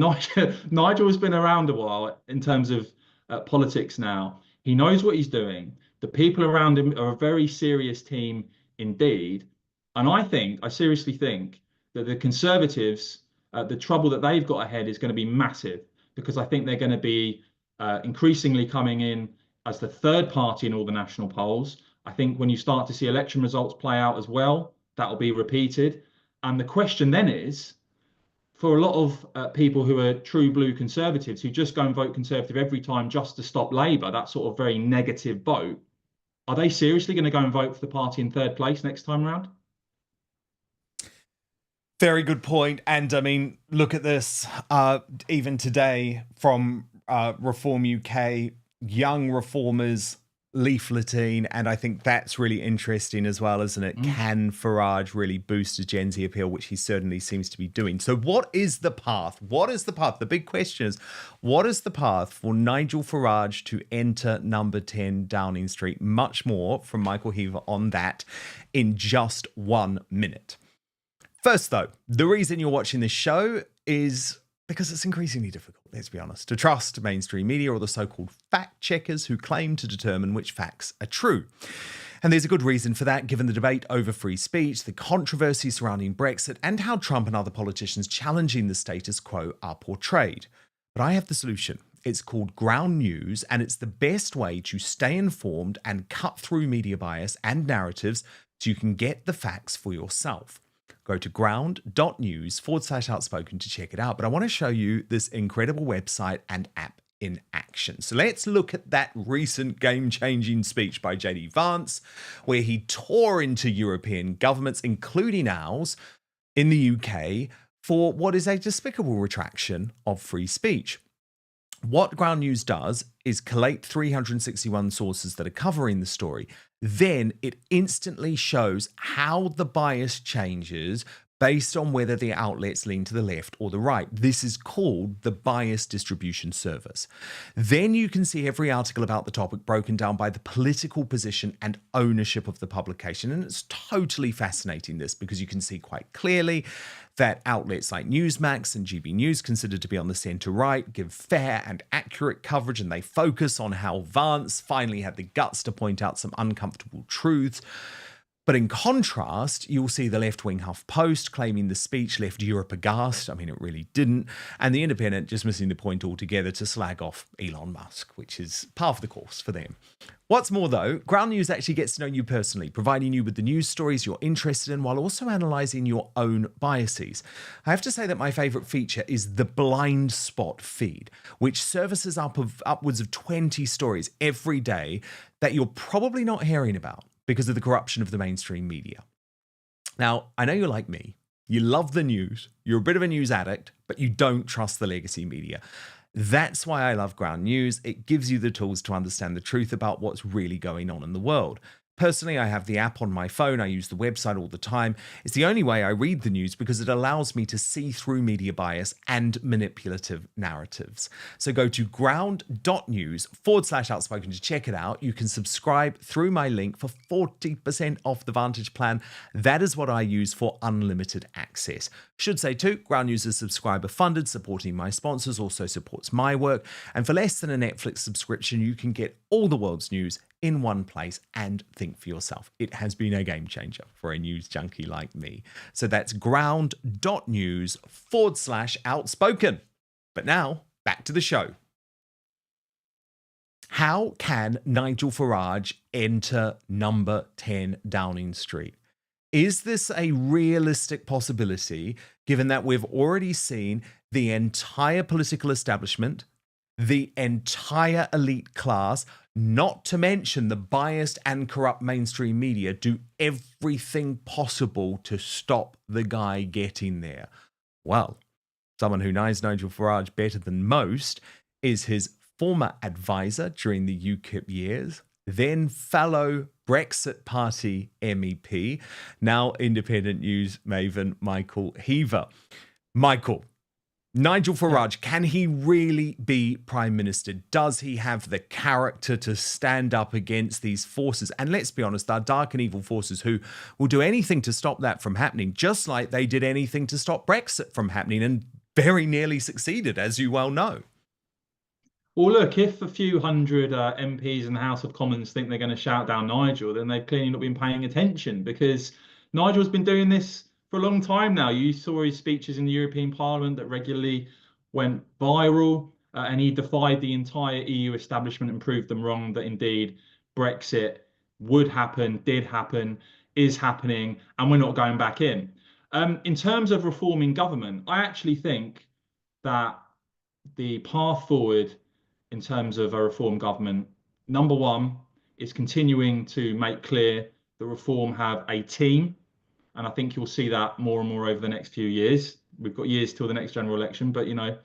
Nigel has been around a while in terms of politics now. He knows what he's doing. The people around him are a very serious team indeed. And I seriously think that the Conservatives, the trouble that they've got ahead is going to be massive, because I think they're going to be increasingly coming in as the third party in all the national polls. I think when you start to see election results play out as well, that will be repeated. And the question then is, for a lot of people who are true blue Conservatives, who just go and vote Conservative every time just to stop Labour, that sort of very negative vote, are they seriously going to go and vote for the party in third place next time round? Very good point. And I mean, look at this. Even today from Reform UK, young reformers leafleting, and I think that's really interesting as well, isn't it? Can Farage really boost a Gen Z appeal, which he certainly seems to be doing? So what is the path? What is the path? The big question is, what is the path for Nigel Farage to enter number 10 Downing Street? Much more from Michael Heaver on that in just 1 minute. First, though, the reason you're watching this show is because it's increasingly difficult, let's be honest, to trust mainstream media or the so-called fact checkers who claim to determine which facts are true. And there's a good reason for that, given the debate over free speech, the controversy surrounding Brexit, and how Trump and other politicians challenging the status quo are portrayed. But I have the solution. It's called Ground News, and it's the best way to stay informed and cut through media bias and narratives so you can get the facts for yourself. Go to ground.news/outspoken to check it out. But I want to show you this incredible website and app in action. So let's look at that recent game-changing speech by JD Vance, where he tore into European governments, including ours, in the UK, for what is a despicable retraction of free speech. What Ground News does is collate 361 sources that are covering the story. Then it instantly shows how the bias changes based on whether the outlets lean to the left or the right. This is called the bias distribution service. Then you can see every article about the topic broken down by the political position and ownership of the publication. And it's totally fascinating, this, because you can see quite clearly that outlets like Newsmax and GB News, considered to be on the centre-right, give fair and accurate coverage, and they focus on how Vance finally had the guts to point out some uncomfortable truths. But in contrast, you'll see the left-wing HuffPost claiming the speech left Europe aghast. I mean, it really didn't. And the Independent just missing the point altogether to slag off Elon Musk, which is par for the course for them. What's more, though, Ground News actually gets to know you personally, providing you with the news stories you're interested in while also analysing your own biases. I have to say that my favourite feature is the blind spot feed, which services upwards of 20 stories every day that you're probably not hearing about because of the corruption of the mainstream media. Now, I know you're like me. You love the news, you're a bit of a news addict, but you don't trust the legacy media. That's why I love Ground News. It gives you the tools to understand the truth about what's really going on in the world. Personally, I have the app on my phone. I use the website all the time. It's the only way I read the news because it allows me to see through media bias and manipulative narratives. So go to ground.news/outspoken to check it out. You can subscribe through my link for 40% off the Vantage plan. That is what I use for unlimited access. Should say too, Ground News is subscriber funded, supporting my sponsors, also supports my work. And for less than a Netflix subscription, you can get all the world's news in one place and think for yourself. It has been a game changer for a news junkie like me. So that's ground.news/outspoken. But now, back to the show. How can Nigel Farage enter number 10 Downing Street? Is this a realistic possibility, given that we've already seen the entire political establishment, the entire elite class, not to mention the biased and corrupt mainstream media, do everything possible to stop the guy getting there? Well, someone who knows Nigel Farage better than most is his former advisor during the UKIP years, then fellow Brexit Party MEP, now independent news maven Michael Heaver. Michael, Nigel Farage, can he really be Prime Minister? Does he have the character to stand up against these forces? And let's be honest, they're dark and evil forces who will do anything to stop that from happening, just like they did anything to stop Brexit from happening and very nearly succeeded, as you well know. Well, look, if a few hundred MPs in the House of Commons think they're going to shout down Nigel, then they've clearly not been paying attention, because Nigel's been doing this for a long time now. You saw his speeches in the European Parliament that regularly went viral, and he defied the entire EU establishment and proved them wrong that indeed Brexit would happen, did happen, is happening, and we're not going back in. In terms of reforming government, I actually think that the path forward in terms of a reform government, number one, is continuing to make clear that reform have a team. And I think you'll see that more and more over the next few years. We've got years till the next general election, but, you know,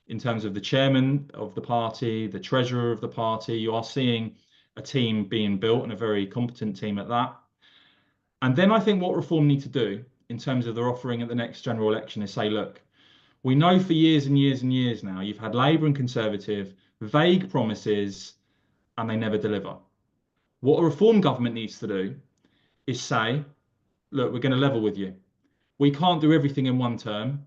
in terms of the chairman of the party, the treasurer of the party, you are seeing a team being built, and a very competent team at that. And then I think what reform need to do in terms of their offering at the next general election is say, look, we know for years and years and years now, you've had Labour and Conservative vague promises and they never deliver. What a reform government needs to do is say, look, we're going to level with you. We can't do everything in one term.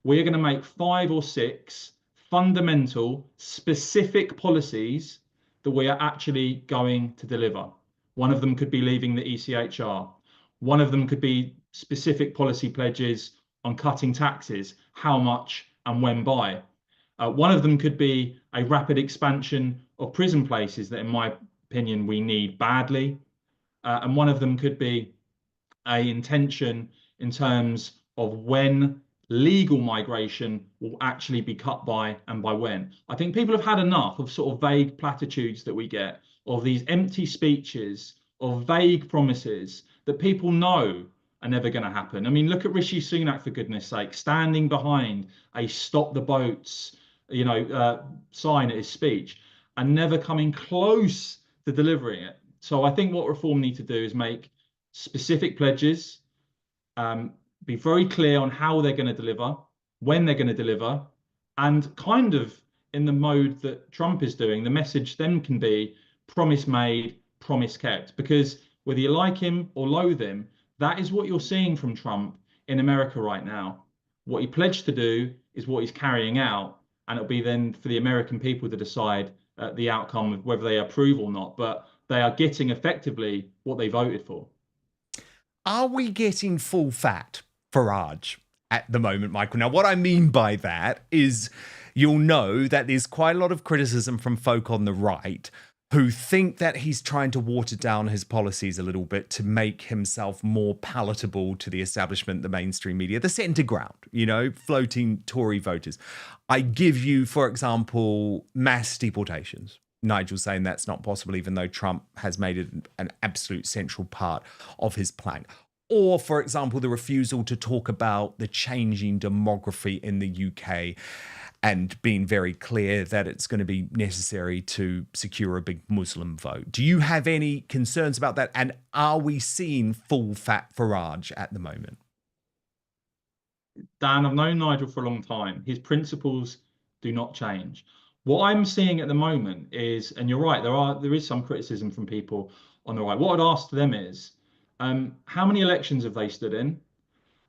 We're going to make 5 or 6 fundamental, specific policies that we are actually going to deliver. One of them could be leaving the ECHR. One of them could be specific policy pledges on cutting taxes, how much and when by. One of them could be a rapid expansion of prison places that, in my opinion, we need badly. And one of them could be an intention in terms of when legal migration will actually be cut by and by when. I think people have had enough of sort of vague platitudes that we get, of these empty speeches, of vague promises that people know are never going to happen. I mean, look at Rishi Sunak, for goodness sake, standing behind a stop the boats, sign at his speech and never coming close to delivering it. So I think what reform need to do is make specific pledges, be very clear on how they're going to deliver, when they're going to deliver, and kind of in the mode that Trump is doing, the message then can be promise made, promise kept. Because whether you like him or loathe him, that is what you're seeing from Trump in America right now. What he pledged to do is what he's carrying out. And it'll be then for the American people to decide the outcome of whether they approve or not. But they are getting effectively what they voted for. are we getting full fat Farage at the moment, Michael? Now, what I mean by that is you'll know that there's quite a lot of criticism from folk on the right who think that he's trying to water down his policies a little bit to make himself more palatable to the establishment, the mainstream media, the centre ground, floating Tory voters. I give you, for example, mass deportations. Nigel saying that's not possible, even though Trump has made it an absolute central part of his plan. Or, for example, the refusal to talk about the changing demography in the UK and being very clear that it's going to be necessary to secure a big Muslim vote. Do you have any concerns about that? And are we seeing full fat Farage at the moment? Dan, I've known Nigel for a long time. His principles do not change. What I'm seeing at the moment is, and you're right, there is some criticism from people on the right. What I'd ask them is, how many elections have they stood in?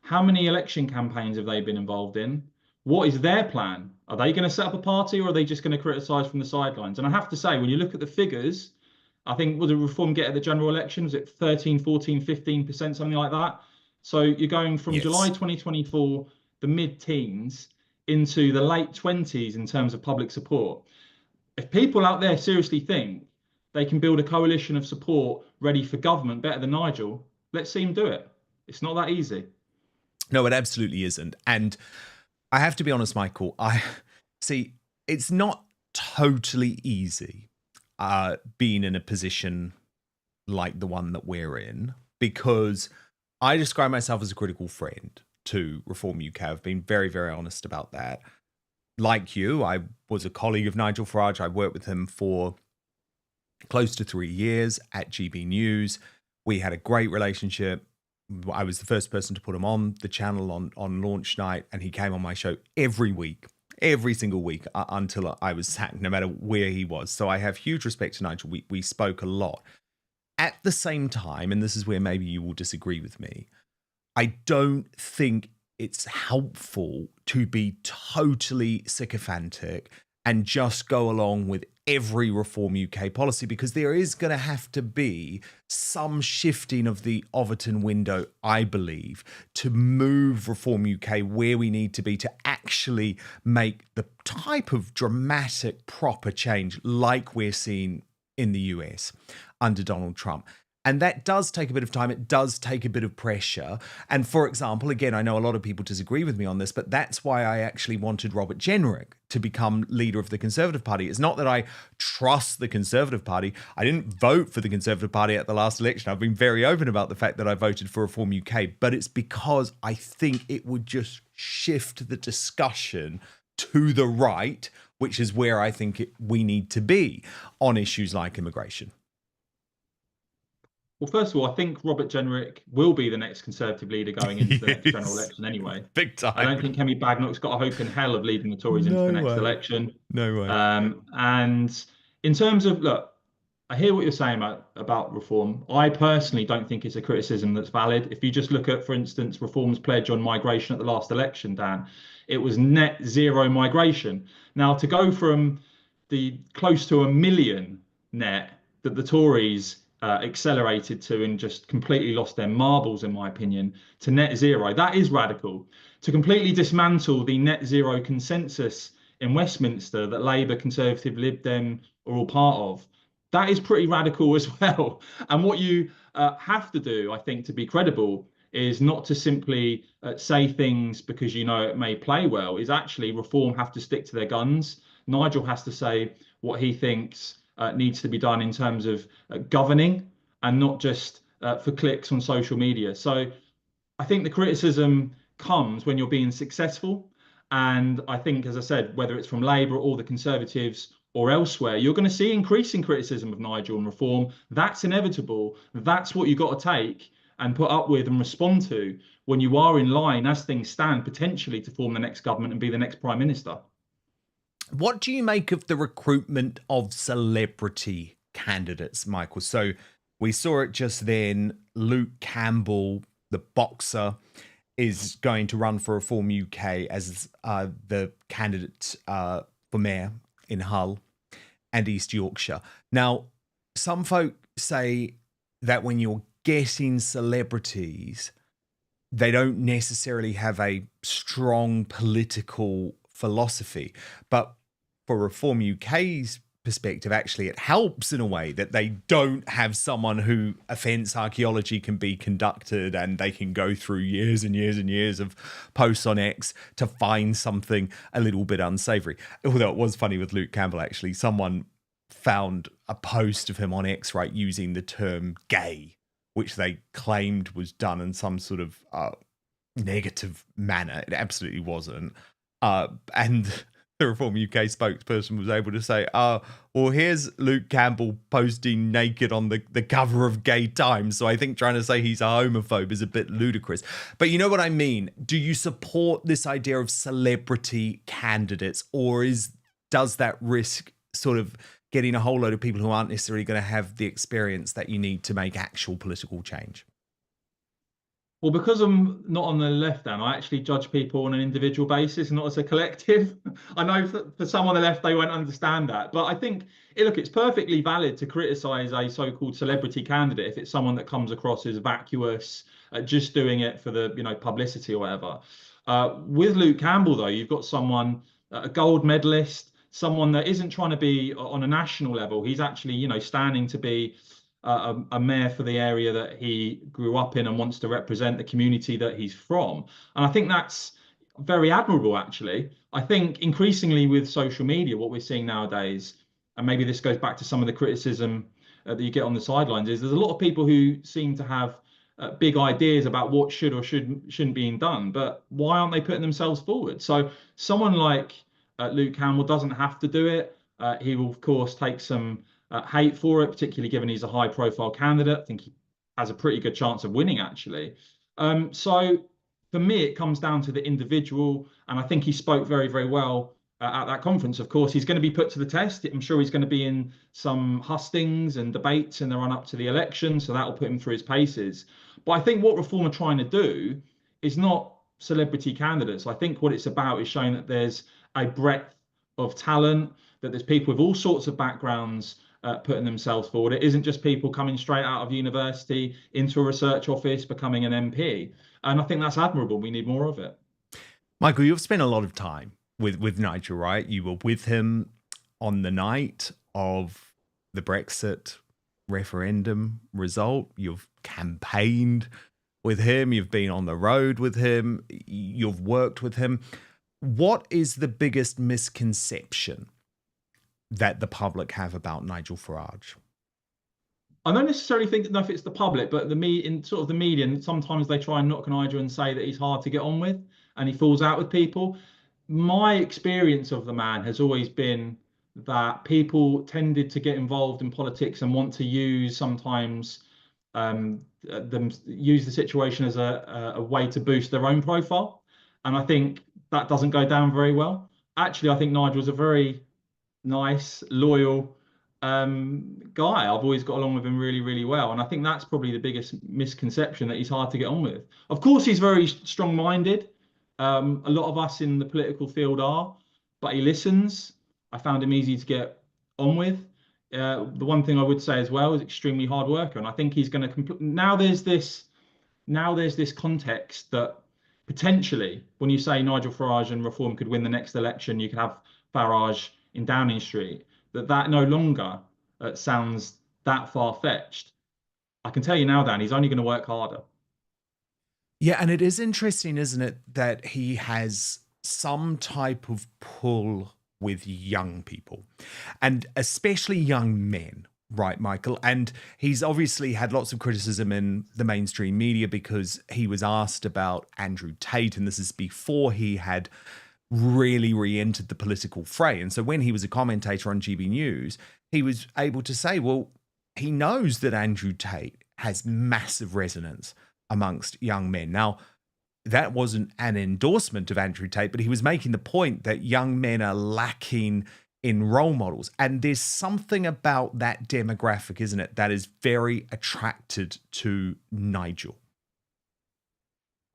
How many election campaigns have they been involved in? What is their plan? Are they going to set up a party, or are they just going to criticise from the sidelines? And I have to say, when you look at the figures, I think, what did Reform get at the general election? Was it 13, 14, 15%, something like that? So you're going from July 2024, the mid-teens, into the late 20s in terms of public support. If people out there seriously think they can build a coalition of support ready for government better than Nigel, let's see him do it. It's not that easy. No, it absolutely isn't. And I have to be honest, Michael, it's not totally easy being in a position like the one that we're in, because I describe myself as a critical friend to Reform UK. I've been very, very honest about that. Like you, I was a colleague of Nigel Farage. I worked with him for close to 3 years at GB News. We had a great relationship. I was the first person to put him on the channel on launch night, and he came on my show every week, every single week until I was sacked, no matter where he was. So I have huge respect to Nigel. We spoke a lot. At the same time, and this is where maybe you will disagree with me, I don't think it's helpful to be totally sycophantic and just go along with every Reform UK policy, because there is going to have to be some shifting of the Overton window, I believe, to move Reform UK where we need to be to actually make the type of dramatic, proper change like we're seeing in the US under Donald Trump. And that does take a bit of time. It does take a bit of pressure. And for example, again, I know a lot of people disagree with me on this, but that's why I actually wanted Robert Jenrick to become leader of the Conservative Party. It's not that I trust the Conservative Party. I didn't vote for the Conservative Party at the last election. I've been very open about the fact that I voted for Reform UK, but it's because I think it would just shift the discussion to the right, which is where I think we need to be on issues like immigration. Well, first of all, I think Robert Jenrick will be the next Conservative leader going into the next general election anyway. Big time. I don't think Kemi Badenoch's got a hope in hell of leading the Tories into the next election. No way. And in terms of, look, I hear what you're saying about Reform. I personally don't think it's a criticism that's valid. If you just look at, for instance, Reform's pledge on migration at the last election, Dan, it was net zero migration. Now, to go from the close to 1 million net that the Tories accelerated to and just completely lost their marbles, in my opinion, to net zero, that is radical. To completely dismantle the net zero consensus in Westminster that Labour, Conservative, Lib Dem are all part of, that is pretty radical as well. And what you have to do, I think, to be credible is not to simply say things because you know it may play well, is actually Reform have to stick to their guns. Nigel has to say what he thinks needs to be done in terms of governing, and not just for clicks on social media. So I think the criticism comes when you're being successful. And I think, as I said, whether it's from Labour or the Conservatives or elsewhere, you're going to see increasing criticism of Nigel and Reform. That's inevitable. That's what you've got to take and put up with and respond to when you are in line, as things stand, potentially to form the next government and be the next Prime Minister. What do you make of the recruitment of celebrity candidates, Michael? So we saw it just then. Luke Campbell, the boxer, is going to run for Reform UK as the candidate for mayor in Hull and East Yorkshire. Now, some folk say that when you're getting celebrities, they don't necessarily have a strong political philosophy. But for Reform UK's perspective, actually, it helps in a way that they don't have someone who offence archaeology can be conducted and they can go through years and years and years of posts on X to find something a little bit unsavoury. Although it was funny with Luke Campbell, actually, someone found a post of him on X, right, using the term gay, which they claimed was done in some sort of negative manner. It absolutely wasn't. And the Reform UK spokesperson was able to say, well, here's Luke Campbell posting naked on the cover of Gay Times. So I think trying to say he's a homophobe is a bit ludicrous. But you know what I mean? Do you support this idea of celebrity candidates, or does that risk sort of getting a whole load of people who aren't necessarily going to have the experience that you need to make actual political change? Well, because I'm not on the left, Dan, I actually judge people on an individual basis, not as a collective. I know for some on the left, they won't understand that. But I think, look, it's perfectly valid to criticise a so-called celebrity candidate if it's someone that comes across as vacuous, just doing it for the publicity or whatever. With Luke Campbell, though, you've got someone, a gold medalist, someone that isn't trying to be on a national level. He's actually, standing to be a mayor for the area that he grew up in and wants to represent the community that he's from. And I think that's very admirable, actually. I think increasingly with social media, what we're seeing nowadays, and maybe this goes back to some of the criticism that you get on the sidelines, is there's a lot of people who seem to have big ideas about what should or shouldn't be done, but why aren't they putting themselves forward? So someone like Luke Campbell doesn't have to do it. He will, of course, take some hate for it, particularly given he's a high-profile candidate. I think he has a pretty good chance of winning, actually. So for me, it comes down to the individual, and I think he spoke very, very well at that conference. Of course, he's going to be put to the test. I'm sure he's going to be in some hustings and debates in the run-up to the election, so that will put him through his paces. But I think what Reform are trying to do is not celebrity candidates. I think what it's about is showing that there's a breadth of talent, that there's people with all sorts of backgrounds putting themselves forward. It isn't just people coming straight out of university into a research office, becoming an MP. And I think that's admirable. We need more of it. Michael, you've spent a lot of time with Nigel, right? You were with him on the night of the Brexit referendum result. You've campaigned with him. You've been on the road with him. You've worked with him. What is the biggest misconception that the public have about Nigel Farage? I don't necessarily think if it's the public, but the media, and sometimes they try and knock Nigel and say that he's hard to get on with and he falls out with people. My experience of the man has always been that people tended to get involved in politics and want to use sometimes use the situation as a way to boost their own profile. And I think that doesn't go down very well. Actually, I think Nigel's a very nice, loyal guy. I've always got along with him really, really well. And I think that's probably the biggest misconception, that he's hard to get on with. Of course, he's very strong-minded. A lot of us in the political field are, but he listens. I found him easy to get on with. The one thing I would say as well is extremely hard worker. And I think he's going to now there's this context that potentially, when you say Nigel Farage and Reform could win the next election, you could have Farage in Downing Street, that no longer sounds that far-fetched. I can tell you now, Dan, he's only going to work harder. Yeah, and it is interesting, isn't it, that he has some type of pull with young people, and especially young men, right, Michael? And he's obviously had lots of criticism in the mainstream media because he was asked about Andrew Tate, and this is before he had really re-entered the political fray. And so when he was a commentator on GB News, he was able to say, well, he knows that Andrew Tate has massive resonance amongst young men. Now, that wasn't an endorsement of Andrew Tate, but he was making the point that young men are lacking in role models. And there's something about that demographic, isn't it, that is very attracted to Nigel.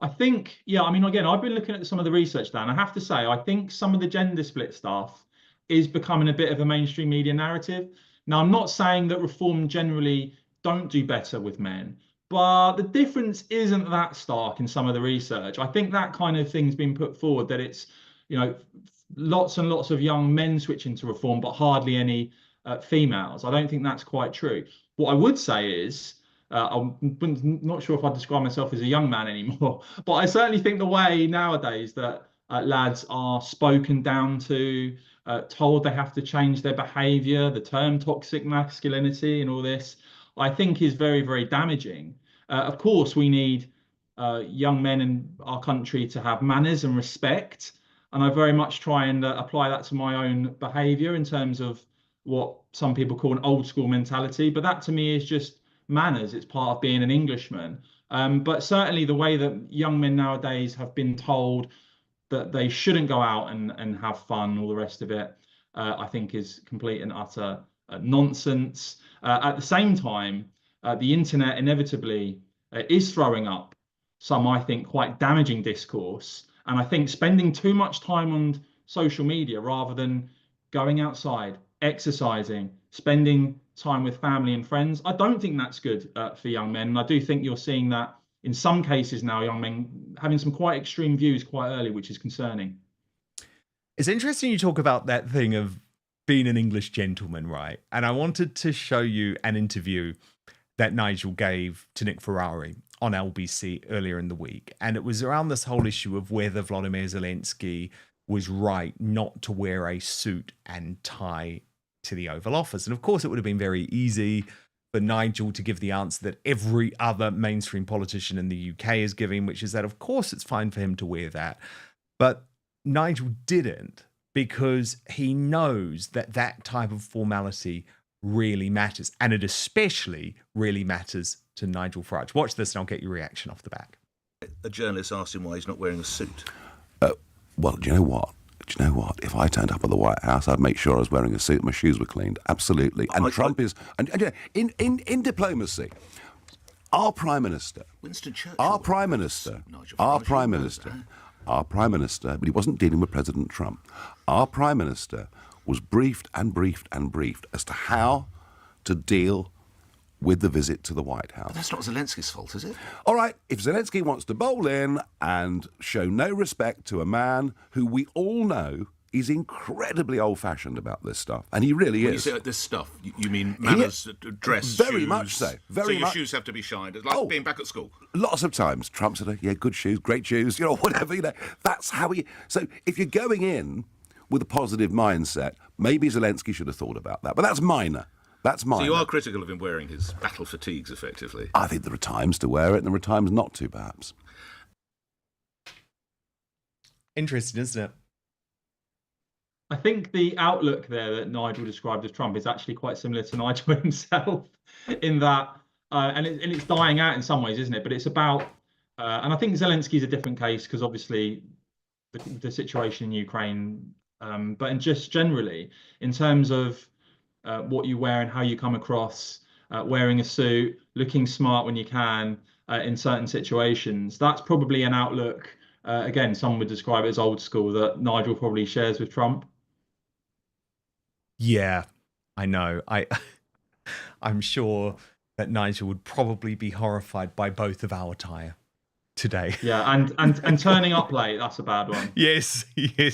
I think, yeah, I mean, again, I've been looking at some of the research, Dan. I have to say, I think some of the gender split stuff is becoming a bit of a mainstream media narrative. Now, I'm not saying that Reform generally don't do better with men, but the difference isn't that stark in some of the research. I think that kind of thing's been put forward, that it's, lots and lots of young men switching to reform, but hardly any females. I don't think that's quite true. What I would say is, I'm not sure if I describe myself as a young man anymore, but I certainly think the way nowadays that lads are spoken down to, told they have to change their behavior, the term toxic masculinity and all this, I think is very, very damaging. Of course, we need young men in our country to have manners and respect. And I very much try and apply that to my own behavior in terms of what some people call an old school mentality. But that to me is just manners. It's part of being an Englishman. But certainly the way that young men nowadays have been told that they shouldn't go out and have fun, all the rest of it, I think is complete and utter nonsense. At the same time, the internet inevitably is throwing up some, I think, quite damaging discourse. And I think spending too much time on social media rather than going outside, exercising, spending time with family and friends, I don't think that's good for young men. And I do think you're seeing that in some cases now, young men having some quite extreme views quite early, which is concerning. It's interesting you talk about that thing of being an English gentleman, right? And I wanted to show you an interview that Nigel gave to Nick Ferrari on LBC earlier in the week. And it was around this whole issue of whether Volodymyr Zelenskyy was right not to wear a suit and tie to the Oval Office. And of course, it would have been very easy for Nigel to give the answer that every other mainstream politician in the UK is giving, which is that, of course, it's fine for him to wear that. But Nigel didn't, because he knows that that type of formality really matters. And it especially really matters to Nigel Farage. Watch this and I'll get your reaction off the back. A journalist asked him why he's not wearing a suit. Well, do you know what? If I turned up at the White House, I'd make sure I was wearing a suit, my shoes were cleaned. Absolutely. And Trump is... And in diplomacy, our Prime Minister... Winston Churchill... Our Prime Minister... but he wasn't dealing with President Trump. Our Prime Minister was briefed and briefed and briefed as to how to deal with the visit to the White House. But that's not Zelensky's fault, is it? All right, if Zelenskyy wants to bowl in and show no respect to a man who we all know is incredibly old-fashioned about this stuff, and he really When is. you say this stuff, you mean manners, dress, very shoes? much so. So your shoes have to be shined. It's like being back at school. Lots of times, Trump said, yeah, good shoes, great shoes, whatever, That's how he... So if you're going in with a positive mindset, maybe Zelenskyy should have thought about that. But that's minor. So you are critical of him wearing his battle fatigues, effectively? I think there are times to wear it and there are times not to, perhaps. Interesting, isn't it? I think the outlook there that Nigel described as Trump is actually quite similar to Nigel himself in that, and it's dying out in some ways, isn't it? But it's about, and I think Zelensky's a different case because obviously the situation in Ukraine, but in just generally, in terms of what you wear and how you come across, wearing a suit, looking smart when you can in certain situations, that's probably an outlook, again, some would describe it as old school, that Nigel probably shares with Trump. Yeah, I know. I'm sure that Nigel would probably be horrified by both of our attire today. Yeah, and turning up late, that's a bad one. Yes.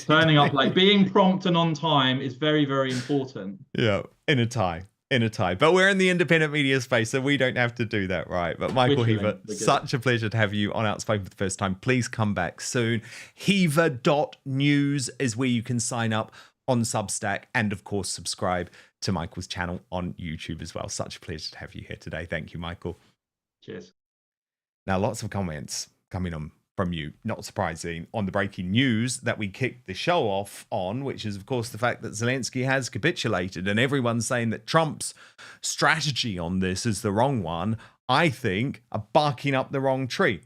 Turning up late. Being prompt and on time is very, very important. Yeah, in a tie. But we're in the independent media space, so we don't have to do that, right? But Michael Heaver, such a pleasure to have you on Outspoken for the first time. Please come back soon. Heaver.news is where you can sign up on Substack and, of course, subscribe to Michael's channel on YouTube as well. Such a pleasure to have you here today. Thank you, Michael. Cheers. Now, lots of comments coming on from you, not surprising, on the breaking news that we kicked the show off on, which is, of course, the fact that Zelenskyy has capitulated, and everyone's saying that Trump's strategy on this is the wrong one. I think are barking up the wrong tree.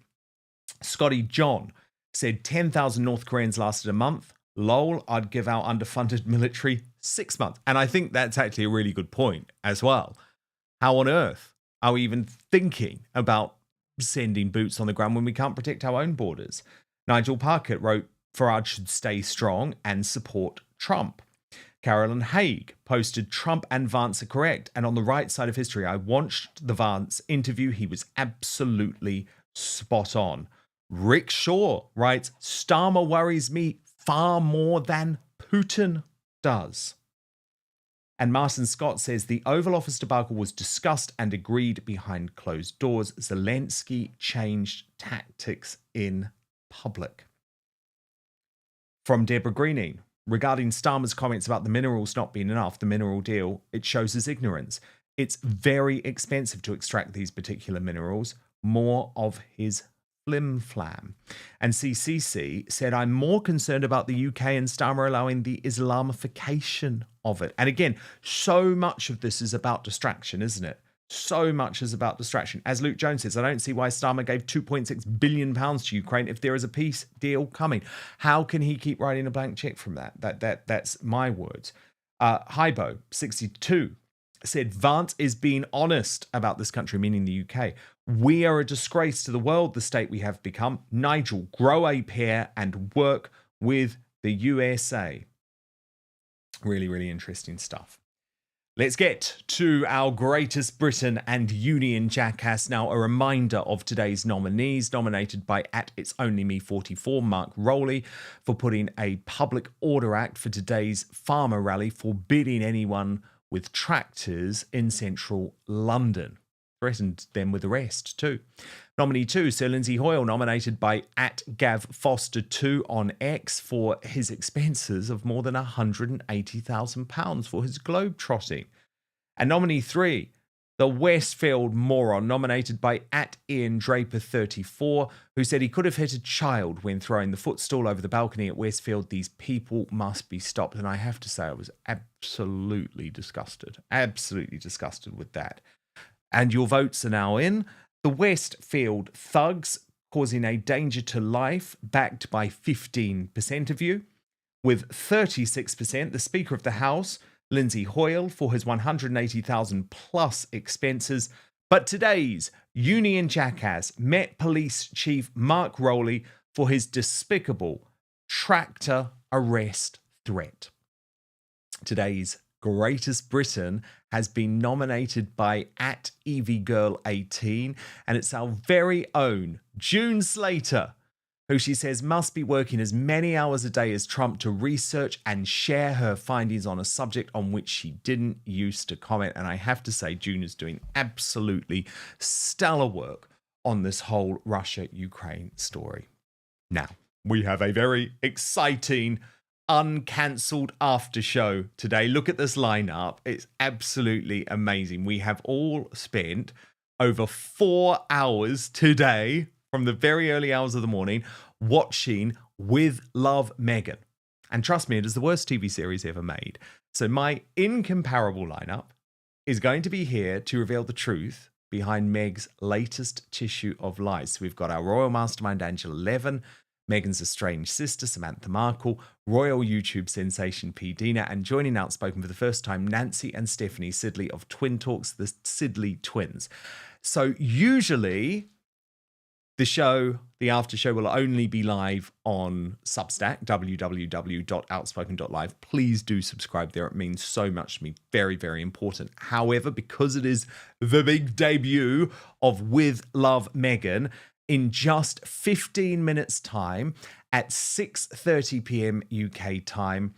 Scotty John said 10,000 North Koreans lasted a month. Lol, I'd give our underfunded military 6 months. And I think that's actually a really good point as well. How on earth are we even thinking about sending boots on the ground when we can't protect our own borders? Nigel Parkett wrote, Farage should stay strong and support Trump. Carolyn Haig posted, Trump and Vance are correct. And on the right side of history, I watched the Vance interview. He was absolutely spot on. Rick Shaw writes, Starmer worries me far more than Putin does. And Martin Scott says, the Oval Office debacle was discussed and agreed behind closed doors. Zelenskyy changed tactics in public. From Deborah Greening, regarding Starmer's comments about the minerals not being enough, the mineral deal, it shows his ignorance. It's very expensive to extract these particular minerals. More of his flim-flam. And CCC said, I'm more concerned about the UK and Starmer allowing the Islamification of it. And again, so much of this is about distraction, isn't it? So much is about distraction. As Luke Jones says, I don't see why Starmer gave £2.6 billion to Ukraine if there is a peace deal coming. How can he keep writing a blank check from that? That's my words. Hybo, 62, said, Vance is being honest about this country, meaning the UK. We are a disgrace to the world, the state we have become. Nigel, grow a pair and work with the USA. Really, really interesting stuff. Let's get to our Greatest Britain and Union Jackass. Now, a reminder of today's nominees, nominated by @It'sOnlyMe44, Mark Rowley, for putting a public order act for today's farmer rally, forbidding anyone with tractors in central London. Threatened them with arrest too. Nominee 2, Sir Lindsay Hoyle, nominated by @GavFoster2 on X for his expenses of more than £180,000 for his globe trotting. And nominee 3, the Westfield moron, nominated by @IanDraper34, who said he could have hit a child when throwing the footstool over the balcony at Westfield. These people must be stopped. And I have to say, I was absolutely disgusted with that. And your votes are now in. The Westfield thugs causing a danger to life, backed by 15% of you. With 36%, the Speaker of the House, Lindsay Hoyle, for his 180,000 plus expenses. But today's Union Jackass, Met Police Chief Mark Rowley, for his despicable tractor arrest threat. Today's Greatest Britain has been nominated by @EvyGirl18, and it's our very own June Slater, who she says must be working as many hours a day as Trump to research and share her findings on a subject on which she didn't used to comment. And I have to say, June is doing absolutely stellar work on this whole Russia-Ukraine story. Now, we have a very exciting uncancelled after show today. Look at this lineup. It's absolutely amazing. We have all spent over 4 hours today, from the very early hours of the morning, watching With Love Meghan. And trust me, it is the worst TV series ever made. So my incomparable lineup is going to be here to reveal the truth behind Meg's latest tissue of lies. So we've got our royal mastermind, Angela Levin, Meghan's estranged sister, Samantha Markle, royal YouTube sensation, P. Dina, and joining Outspoken for the first time, Nancy and Stephanie Sidley of Twin Talks, the Sidley twins. So usually the after show will only be live on Substack, www.outspoken.live. Please do subscribe there. It means so much to me. Very, very important. However, because it is the big debut of With Love Meghan, in just 15 minutes time at 6:30 p.m. UK time,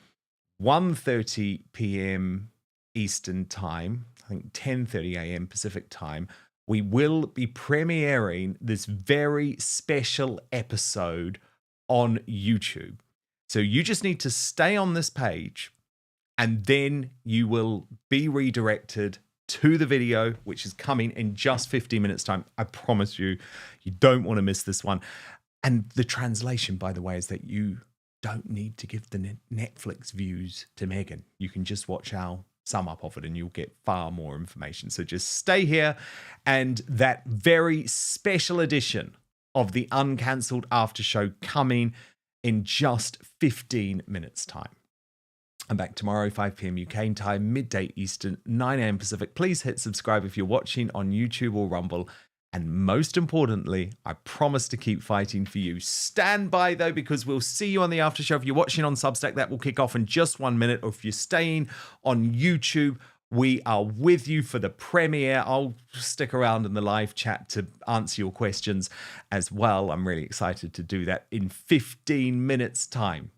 1:30 p.m. Eastern time, I think 10:30 a.m. Pacific time, we will be premiering this very special episode on YouTube. So you just need to stay on this page and then you will be redirected to the video, which is coming in just 15 minutes time. I promise you, you don't want to miss this one. And the translation, by the way, is that you don't need to give the Netflix views to Meghan. You can just watch our sum up of it and you'll get far more information. So just stay here, and that very special edition of the uncancelled after show coming in just 15 minutes time. I'm back tomorrow, 5 p.m. UK time, midday Eastern, 9 a.m. Pacific. Please hit subscribe if you're watching on YouTube or Rumble. And most importantly, I promise to keep fighting for you. Stand by, though, because we'll see you on the after show. If you're watching on Substack, that will kick off in just 1 minute. Or if you're staying on YouTube, we are with you for the premiere. I'll stick around in the live chat to answer your questions as well. I'm really excited to do that in 15 minutes' time.